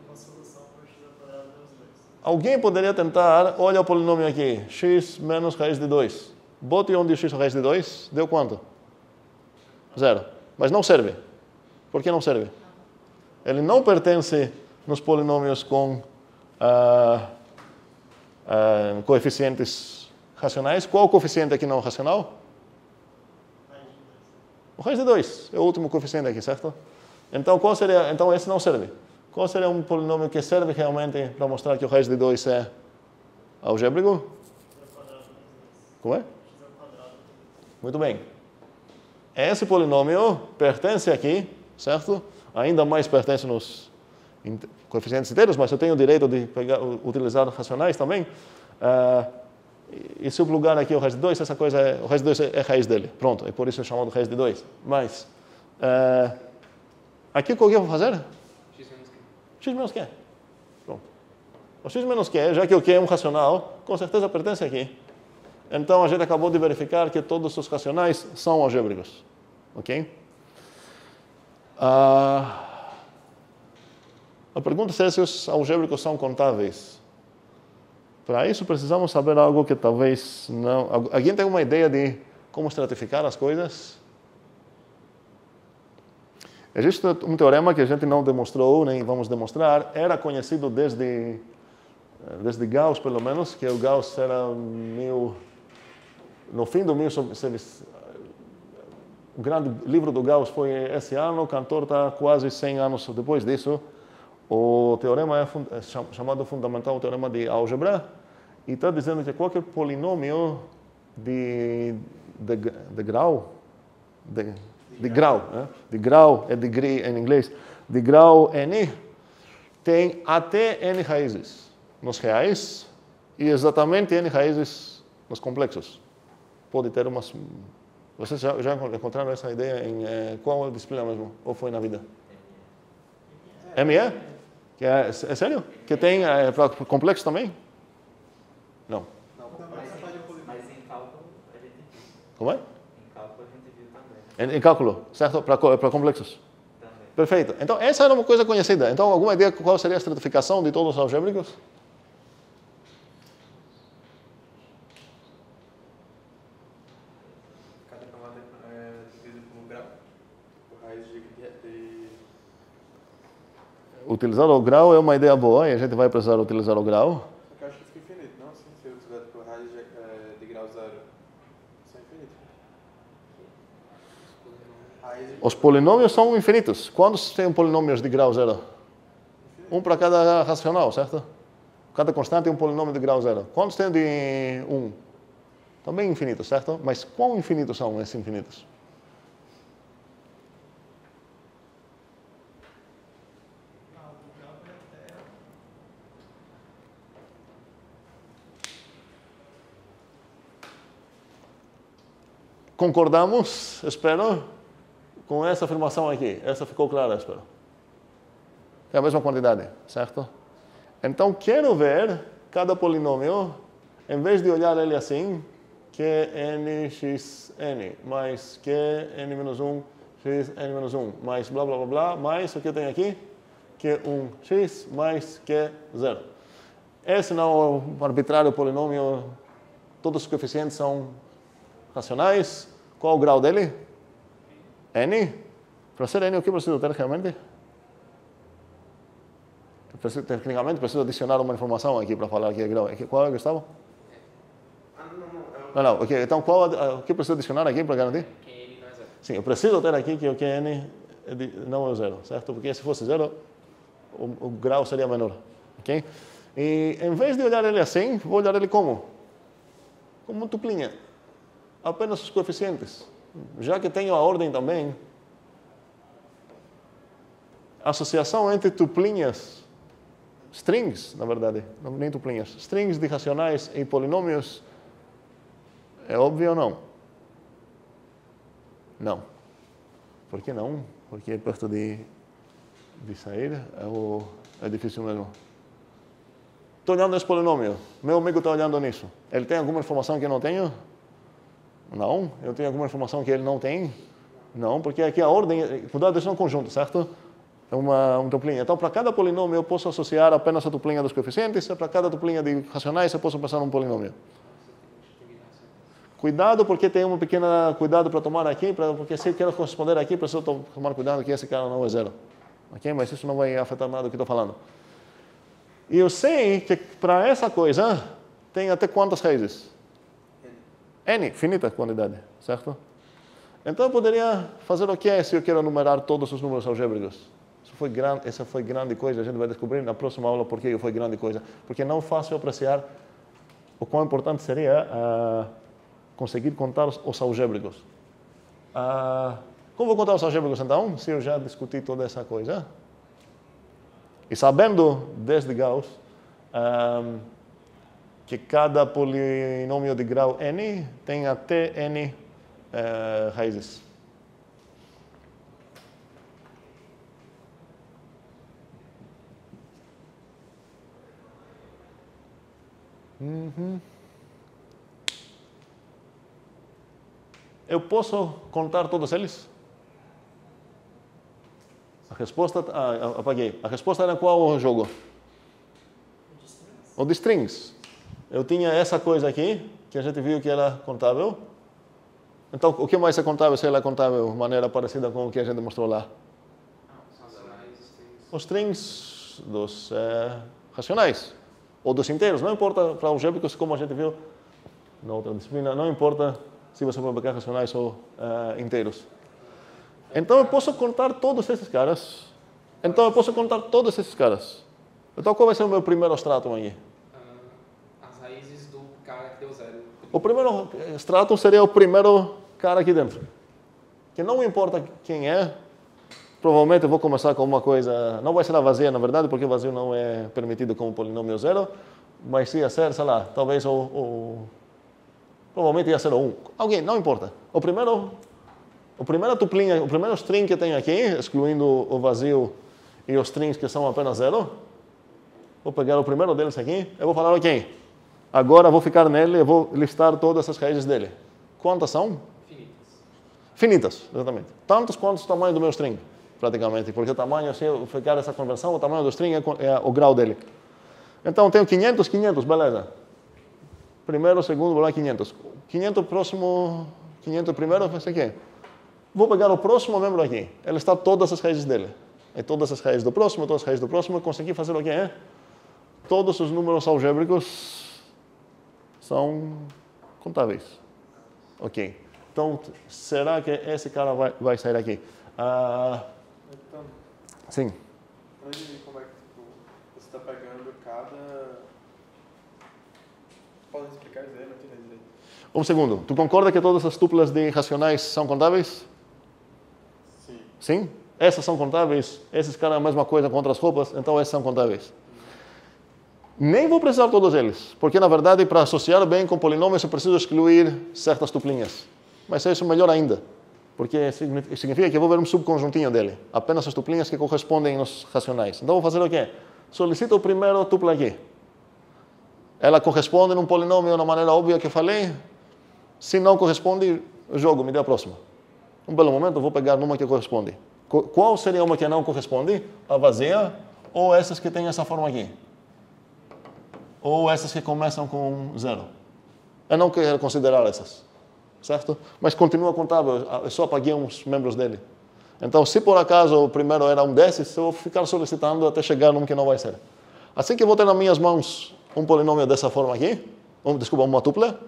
Uma solução para x ao quadrado menos 2. Alguém poderia tentar, olha o polinômio aqui, x menos raiz de 2. Bote onde x raiz de 2, deu quanto? Zero. Mas não serve. Por que não serve? Ele não pertence nos polinômios com coeficientes racionais. Qual o coeficiente aqui não racional? O raiz de 2. É o último coeficiente aqui, certo? Então, qual seria? Então, esse não serve. Qual seria um polinômio que serve realmente para mostrar que o raiz de 2 é algébrico? Como é? Muito bem. Esse polinômio pertence aqui, certo? Ainda mais pertence nos coeficientes inteiros, mas eu tenho o direito de utilizar racionais também. E se eu plugar aqui o raiz de 2, essa coisa o raiz de 2 é a raiz dele. Pronto, é por isso chamado raiz de 2. Mas, aqui o que eu vou fazer? X menos Q. X menos Q. Pronto. O x menos Q, já que o Q é um racional, com certeza pertence aqui. Então, a gente acabou de verificar que todos os racionais são algébricos. Ok? A pergunta é se os algébricos são contáveis. Para isso, precisamos saber algo que talvez não... Alguém tem uma ideia de como estratificar as coisas? Existe um teorema que a gente não demonstrou, nem vamos demonstrar. Era conhecido desde Gauss, pelo menos, que o Gauss era no fim do o grande livro do Gauss foi esse ano, o Cantor está quase 100 anos depois disso. O teorema é chamado fundamental teorema de álgebra e está dizendo que qualquer polinômio de grau, de grau, né? De grau é degree em inglês, de grau n, tem até n raízes nos reais e exatamente n raízes nos complexos. Pode ter umas... Vocês já encontraram essa ideia em qual disciplina mesmo? Ou foi na vida? ME? Que é sério? Que tem para complexo também? Não. Mas em cálculo a gente viu. Como é? Em cálculo a gente viu também. Em cálculo, certo? Para complexos? Também. Perfeito. Então, essa era uma coisa conhecida. Então, alguma ideia qual seria a estratificação de todos os algébricos? Cada camada é dividido por um grau. Por raiz de... Utilizar o grau é uma ideia boa e a gente vai precisar utilizar o grau. Só que eu acho que fica infinito, não? Assim, se eu tiver por raiz de grau zero, isso é infinito. Os polinômios são infinitos. Quantos tem polinômios de grau zero? Um para cada racional, certo? Cada constante é um polinômio de grau zero. Quantos tem de 1? Também infinitos, certo? Mas quão infinitos são esses infinitos? Concordamos, espero, com essa afirmação aqui. Essa ficou clara, espero. É a mesma quantidade, certo? Então, quero ver cada polinômio, em vez de olhar ele assim, Qnxn mais Qn-1, Xn-1, mais blá, blá, blá, blá, mais o que tem aqui? Q1x mais Q0. Esse não é um arbitrário polinômio, todos os coeficientes são racionais. Qual o grau dele? N. Para ser N, o que preciso ter realmente? Tecnicamente, preciso adicionar uma informação aqui para falar que é grau. Qual é, Gustavo? Não. Ok. Então, o que preciso adicionar aqui para garantir? Que N não é zero. Sim, eu preciso ter aqui que o QN não é zero, certo? Porque se fosse zero, o grau seria menor. Ok? E em vez de olhar ele assim, vou olhar ele como? Como tuplinha. Apenas os coeficientes. Já que tenho a ordem também, a associação entre tuplinhas, strings, na verdade, não, nem tuplinhas, strings de racionais e polinômios, é óbvio ou não? Não. Por que não? Porque perto de sair é difícil mesmo. Estou olhando esse polinômio. Meu amigo está olhando nisso. Ele tem alguma informação que eu não tenho? Não. Eu tenho alguma informação que ele não tem? Não, porque aqui a ordem, cuidado, isso é um conjunto, certo? É uma tuplinha. Então, para cada polinômio eu posso associar apenas a tuplinha dos coeficientes, e para cada tuplinha de racionais eu posso pensar num polinômio. Cuidado, porque tem uma pequena cuidado para tomar aqui, porque se eu quero corresponder aqui, preciso tomar cuidado que esse cara não é zero. Ok? Mas isso não vai afetar nada do que estou falando. E eu sei que para essa coisa tem até quantas raízes? N, finita quantidade, certo? Então eu poderia fazer o que se eu quero numerar todos os números algébricos? Essa foi grande coisa, a gente vai descobrir na próxima aula por que foi grande coisa. Porque não é fácil apreciar o quão importante seria conseguir contar os algébricos. Como vou contar os algébricos então, se eu já discuti toda essa coisa? E sabendo, desde Gauss, que cada polinômio de grau n tem até n raízes. Eu posso contar todos eles? A resposta... apaguei. A resposta era qual o jogo? O de strings. Eu tinha essa coisa aqui, que a gente viu que era contável. Então, o que mais é contável se ela é contável de maneira parecida com o que a gente mostrou lá? Os strings dos racionais. Ou dos inteiros. Não importa para algébricos, como a gente viu na outra disciplina, não importa se você vai pegar racionais ou inteiros. Então eu posso contar todos esses caras. Então qual vai ser o meu primeiro stratum aí? As raízes do cara que deu zero. O primeiro stratum seria o primeiro cara aqui dentro. Que não importa quem é, provavelmente eu vou começar com uma coisa, não vai ser a vazia, na verdade, porque o vazio não é permitido como polinômio zero, mas se ia ser, sei lá, talvez provavelmente ia ser o 1. Alguém, não importa. O primeiro tuplinha, o primeiro string que tem aqui, excluindo o vazio e os strings que são apenas zero, vou pegar o primeiro deles aqui, eu vou falar, ok, agora vou ficar nele e vou listar todas as raízes dele. Quantas são? Finitas, exatamente. Tantos quantos o tamanho do meu string, praticamente, porque o tamanho, se eu ficar essa conversão, o tamanho do string é o grau dele. Então, tenho 500, beleza. Primeiro, segundo, vou lá 500. 500 próximo, 500 primeiro, vai ser aqui. Vou pegar o próximo membro aqui. Ele está todas as raízes dele. E todas as raízes do próximo, todas as raízes do próximo, eu consegui fazer o quê? Todos os números algébricos são contáveis. Ok. Então, será que esse cara vai sair aqui? Então, Sim. como é que você está pegando cada... Pode explicar isso aí? Não entendi direito. Um segundo. Tu concorda que todas as tuplas de racionais são contáveis? Sim. Sim? Essas são contáveis? Esses caras é a mesma coisa com outras roupas? Então esses são contáveis. Nem vou precisar de todos eles. Porque, na verdade, para associar bem com polinômios, eu preciso excluir certas tuplinhas. Mas isso é melhor ainda. Porque significa que eu vou ver um subconjuntinho dele. Apenas as tuplinhas que correspondem aos racionais. Então vou fazer o quê? Solicito o primeiro tupla aqui. Ela corresponde num polinômio de maneira óbvia que eu falei. Se não corresponde, eu jogo, me dê a próxima. Um belo momento, eu vou pegar uma que corresponde. Qual seria uma que não corresponde? A vazia ou essas que têm essa forma aqui? Ou essas que começam com zero? Eu não quero considerar essas. certo? Mas continua contábil, eu só apaguei uns membros dele. Então, se por acaso o primeiro era um desses, eu vou ficar solicitando até chegar num que não vai ser. Assim que eu vou ter nas minhas mãos um polinômio dessa forma aqui, uma tupla,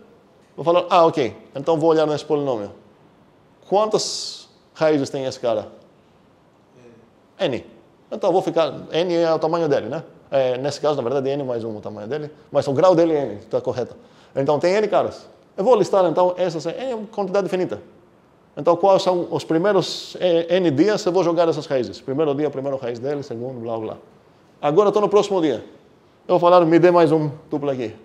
vou falar, ok, então vou olhar nesse polinômio. Quantas raízes tem esse cara? N. Então, eu vou ficar, N é o tamanho dele, né? Nesse caso, na verdade, N mais 1 o tamanho dele, mas o grau dele é N, está correto. Então, tem N caras. Eu vou listar, então, essas N é uma quantidade infinita. Então, quais são os primeiros N dias, eu vou jogar essas raízes. Primeiro dia, primeiro raiz dele, segundo, blá, blá. Agora, estou no próximo dia. Eu vou falar, me dê mais um tuplo aqui.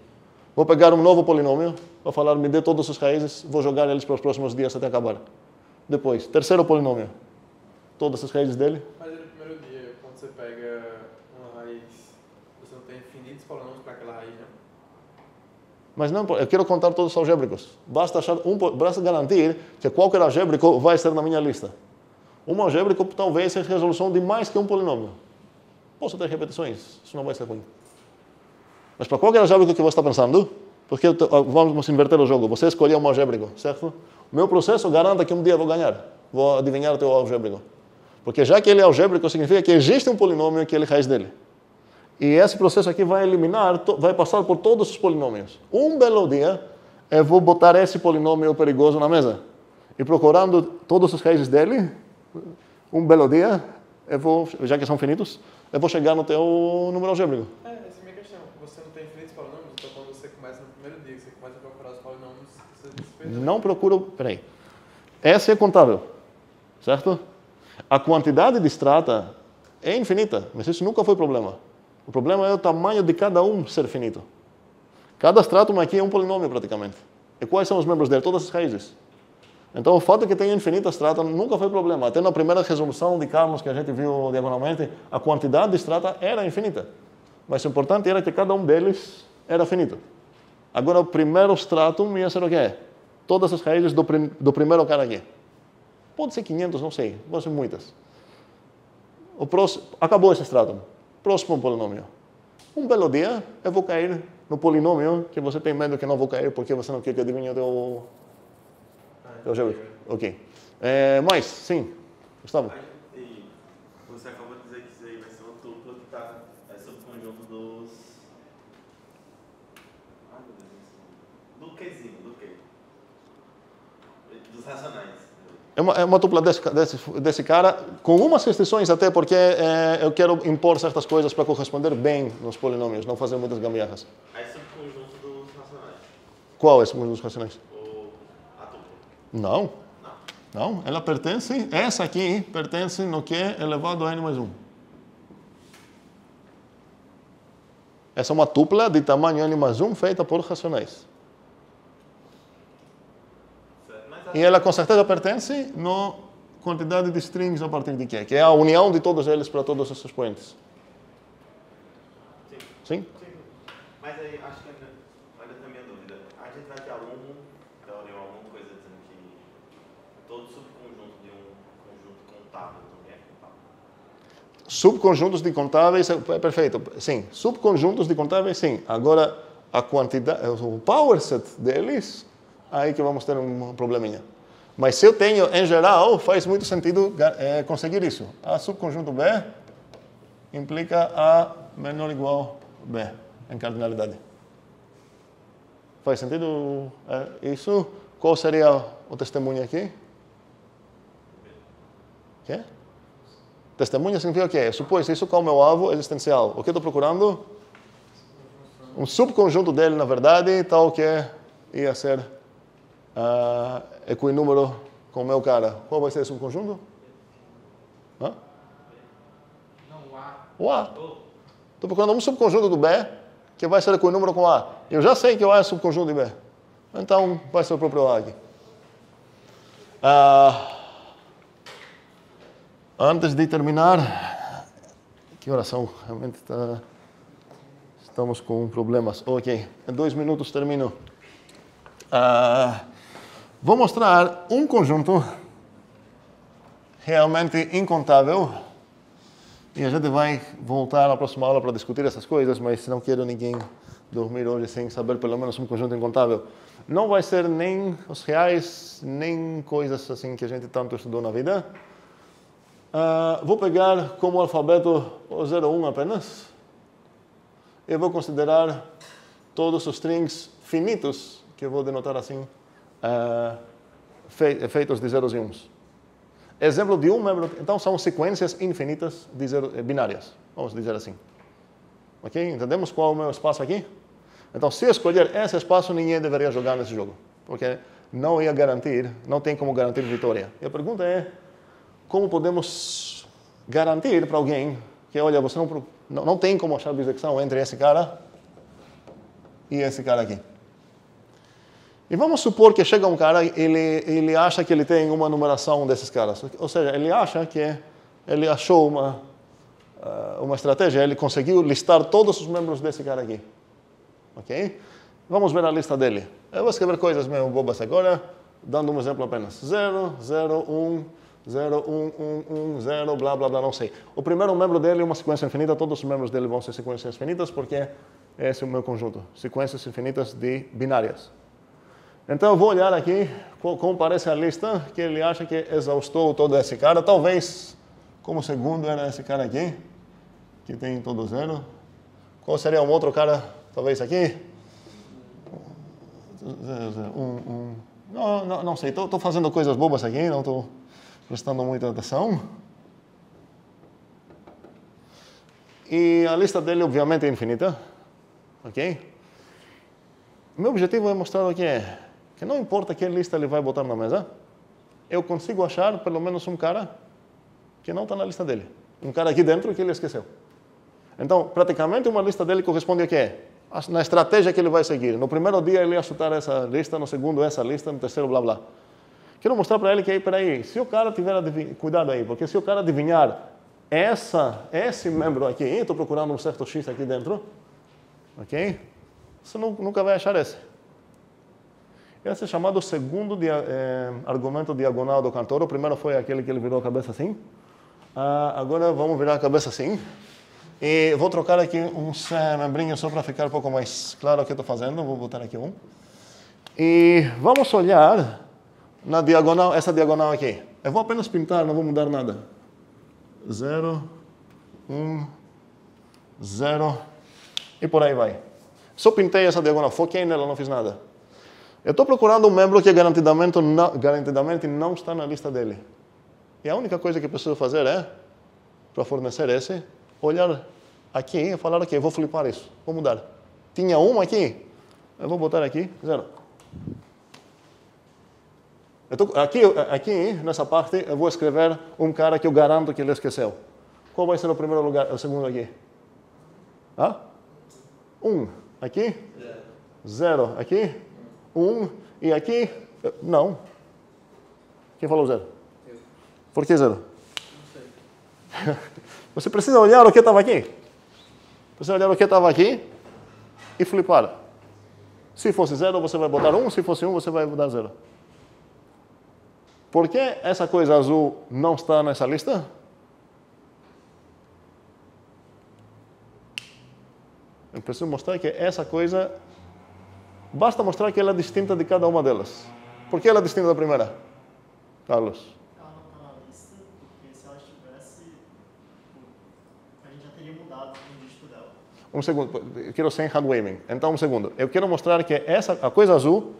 Vou pegar um novo polinômio, vou falar, me dê todas as raízes, vou jogar eles para os próximos dias até acabar. Depois, terceiro polinômio. Todas as raízes dele. Mas no primeiro dia, quando você pega uma raiz, você não tem infinitos polinômios para aquela raiz, não? Mas não, eu quero contar todos os algébricos. Basta garantir que qualquer algébrico vai ser na minha lista. Um algébrico talvez seja resolução de mais que um polinômio. Posso ter repetições, isso não vai ser ruim. Mas para qualquer algébrico que você está pensando, porque vamos inverter o jogo, você escolheu um algébrico, certo? O meu processo garanta que um dia eu vou ganhar, vou adivinhar o teu algébrico. Porque já que ele é algébrico, significa que existe um polinômio que ele é raiz dele. E esse processo aqui vai eliminar, vai passar por todos os polinômios. Um belo dia, eu vou botar esse polinômio perigoso na mesa. E procurando todas as raízes dele, um belo dia, eu vou, já que são finitos, eu vou chegar no teu número algébrico. Essa é a minha questão. Você não tem infinitos polinômios, então quando você começa no primeiro dia, você começa a procurar os polinômios, você se perde. Não procuro, peraí. Essa é contável, certo? A quantidade de extrata é infinita, mas isso nunca foi problema. O problema é o tamanho de cada um ser finito. Cada stratum aqui é um polinômio praticamente. E quais são os membros dele? Todas as raízes. Então o fato de que tenha infinita strata nunca foi problema. Até na primeira resolução de Carlos que a gente viu diagonalmente, a quantidade de strata era infinita. Mas o importante era que cada um deles era finito. Agora o primeiro stratum ia ser o quê? Todas as raízes do primeiro cara aqui. Pode ser 500, não sei. Pode ser muitas. Acabou esse stratum. Próximo polinômio. Um belo dia, eu vou cair no polinômio que você tem medo que não vou cair porque você não quer que adivinhe o teu algébrico. Ok. Mais, sim. Gustavo. E você acabou de dizer que isso aí vai ser uma tupla que está sob o conjunto dos... Ai, meu Deus. Do quezinho, do quê? Dos racionais. É uma tupla desse cara, com umas restrições até porque eu quero impor certas coisas para corresponder bem nos polinômios, não fazer muitas gambiarras. Aí é subconjunto dos racionais. Qual é esse conjunto dos racionais? A tupla. Não. Não, ela pertence, essa aqui pertence no que é elevado a n mais 1. Essa é uma tupla de tamanho n mais 1 feita por racionais. E ela com certeza pertence na quantidade de strings a partir de quê? Que é a união de todos eles para todos esses expoentes. Sim. Sim? Sim. Mas aí, acho que ainda tem a minha dúvida. A gente vai ter algum teorema, alguma coisa dizendo que todo subconjunto de um conjunto contável também é contável. Subconjuntos de contáveis, perfeito. Sim, subconjuntos de contáveis, sim. Agora, a quantidade, o power set deles, aí que vamos ter um probleminha. Mas se eu tenho, em geral, faz muito sentido conseguir isso. A subconjunto B implica A menor ou igual a B, em cardinalidade. Faz sentido isso? Qual seria o testemunho aqui? Quê? Testemunha significa o quê? Supõe isso como meu alvo existencial. O que eu estou procurando? Um subconjunto dele, na verdade, tal que ia ser equinúmero com o meu cara. Qual vai ser esse subconjunto? Hã? Não, o A. O A. Estou procurando um subconjunto do B que vai ser equinúmero com A. Eu já sei que o A é subconjunto de B. Então, vai ser o próprio A aqui. Antes de terminar, que oração? Realmente estamos com problemas. Ok, em 2 minutos termino. Vou mostrar um conjunto realmente incontável e a gente vai voltar na próxima aula para discutir essas coisas, mas não quero ninguém dormir hoje sem saber pelo menos um conjunto incontável. Não vai ser nem os reais, nem coisas assim que a gente tanto estudou na vida. Vou pegar como alfabeto o 0, 1 apenas. Eu vou considerar todos os strings finitos, que eu vou denotar assim, feitos de zeros e uns. Exemplo de um membro, então são sequências infinitas de binárias, vamos dizer assim. Ok? Entendemos qual é o meu espaço aqui? Então, se eu escolher esse espaço, ninguém deveria jogar nesse jogo, porque não ia garantir, não tem como garantir vitória. E a pergunta é, como podemos garantir para alguém que, olha, você não tem como achar bisexual entre esse cara e esse cara aqui. E vamos supor que chega um cara e ele acha que ele tem uma numeração desses caras. Ou seja, ele acha que ele achou uma estratégia, ele conseguiu listar todos os membros desse cara aqui. Ok? Vamos ver a lista dele. Eu vou escrever coisas meio bobas agora, dando um exemplo apenas. 0, 0, 1, 0, 1, 1, 1, 0, blá, blá, blá, não sei. O primeiro membro dele é uma sequência infinita, todos os membros dele vão ser sequências infinitas, porque esse é o meu conjunto. Sequências infinitas de binárias. Então, eu vou olhar aqui como parece a lista, que ele acha que exaustou todo esse cara. Talvez, como segundo, era esse cara aqui, que tem todo zero. Qual seria um outro cara, talvez aqui? Não sei, estou fazendo coisas bobas aqui, não estou prestando muita atenção. E a lista dele, obviamente, é infinita. Ok? Meu objetivo é mostrar o que é. Que não importa que lista ele vai botar na mesa, eu consigo achar pelo menos um cara que não está na lista dele. Um cara aqui dentro que ele esqueceu. Então, praticamente uma lista dele corresponde a quê? Na estratégia que ele vai seguir. No primeiro dia ele ia chutar essa lista, no segundo essa lista, no terceiro blá blá. Quero mostrar para ele que, peraí, se o cara tiver cuidado aí, porque se o cara adivinhar esse membro aqui, estou procurando um certo X aqui dentro, ok? Você nunca vai achar esse. Esse é chamado segundo argumento diagonal do Cantor. O primeiro foi aquele que ele virou a cabeça assim. Agora vamos virar a cabeça assim. E vou trocar aqui uns membrinhos só para ficar um pouco mais claro o que eu estou fazendo. Vou botar aqui um. E vamos olhar na diagonal, essa diagonal aqui. Eu vou apenas pintar, não vou mudar nada. 0, 1, 0 e por aí vai. Só pintei essa diagonal, foquei nela, não fiz nada. Eu estou procurando um membro que garantidamente não está na lista dele. E a única coisa que eu preciso fazer é, para fornecer esse, olhar aqui e falar, ok, vou flipar isso, vou mudar. Tinha um aqui, eu vou botar aqui, 0. Aqui, nessa parte, eu vou escrever um cara que eu garanto que ele esqueceu. Qual vai ser o primeiro lugar, o segundo aqui? 1. Aqui? 0. Aqui? 1. E aqui? Não. Quem falou 0? Eu. Por que 0? Não sei. Você precisa olhar o que estava aqui. Precisa olhar o que estava aqui e flipar. Se fosse 0, você vai botar 1. Se fosse 1, você vai botar 0. Por que essa coisa azul não está nessa lista? Eu preciso mostrar que essa coisa... Basta mostrar que ela é distinta de cada uma delas. Por que ela é distinta da primeira? Carlos. Ela não está na lista, porque se ela estivesse, a gente já teria mudado o dígito dela. Um segundo, eu quero sem hand waving. Então, um segundo. Eu quero mostrar que a coisa azul,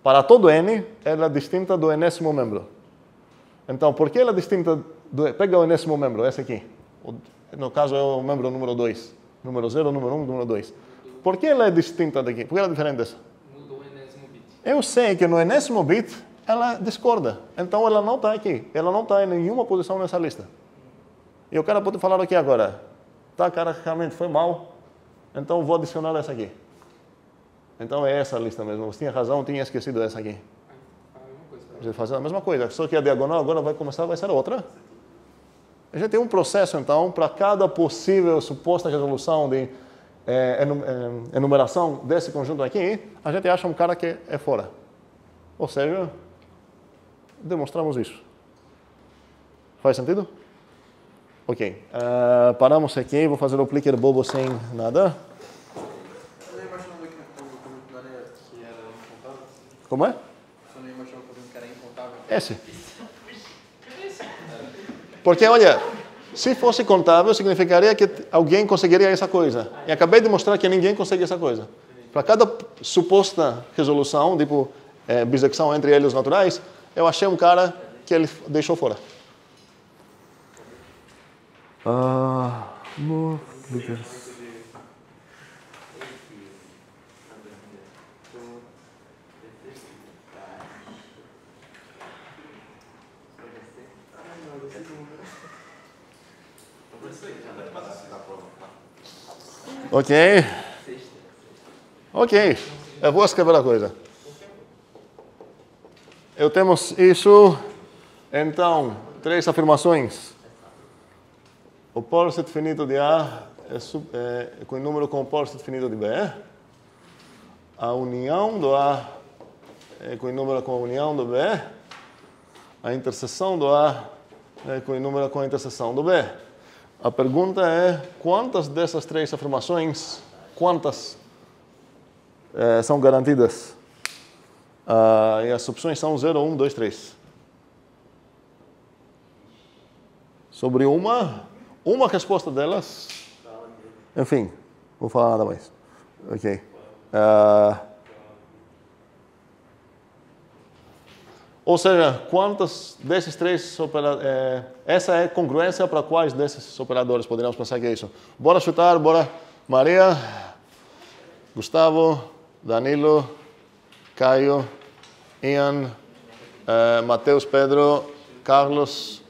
para todo N, ela é distinta do enésimo membro. Então, por que ela é distinta pega o enésimo membro, esse aqui. No caso, é o membro número 2. Número 0, número 1, número 2. Por que ela é distinta daqui? Por que ela é diferente dessa? Mudou o enésimo bit. Eu sei que no enésimo bit, ela discorda. Então, ela não está aqui. Ela não está em nenhuma posição nessa lista. E o cara pode falar o que agora? Tá, cara, realmente foi mal. Então, vou adicionar essa aqui. Então, é essa a lista mesmo. Você tinha razão, tinha esquecido essa aqui. Você faz a mesma coisa, só que a diagonal agora vai ser outra. A gente tem um processo, então, para cada possível suposta resolução de enumeração desse conjunto aqui, a gente acha um cara que é fora. Ou seja, demonstramos isso. Faz sentido? Ok. Paramos aqui, vou fazer o clicker bobo sem nada. Como é? Você não imaginou que era incontável? Esse. Porque, olha, se fosse contável, significaria que alguém conseguiria essa coisa. E acabei de mostrar que ninguém consegue essa coisa. Para cada suposta resolução, tipo bissecção entre eles naturais, eu achei um cara que ele deixou fora. Ok, eu vou escrever a coisa. Eu temos isso, então, 3 afirmações. O polo-set finito de A é com o número com o polo-set finito de B. A união do A é com o número com a união do B. A interseção do A é com o número com a interseção do B. A pergunta é, quantas dessas 3 afirmações, são garantidas? E as opções são 0, 1, 2, 3. Sobre uma resposta delas, enfim, vou falar nada mais. Ok. Ou seja, quantos desses 3 operadores... essa é congruência para quais desses operadores poderíamos pensar que é isso? Bora chutar, bora. Maria, Gustavo, Danilo, Caio, Ian, Mateus, Pedro, Carlos,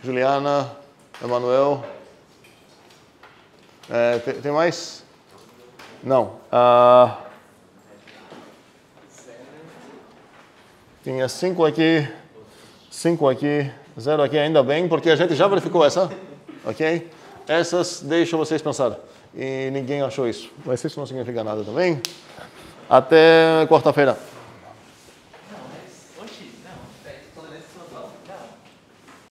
Juliana, Emanuel. Tem mais? Não. Tinha 5 aqui, 5 aqui, 0 aqui, ainda bem, porque a gente já verificou essa, ok? Essas deixo vocês pensar. E ninguém achou isso. Mas isso não significa nada também. Até quarta-feira.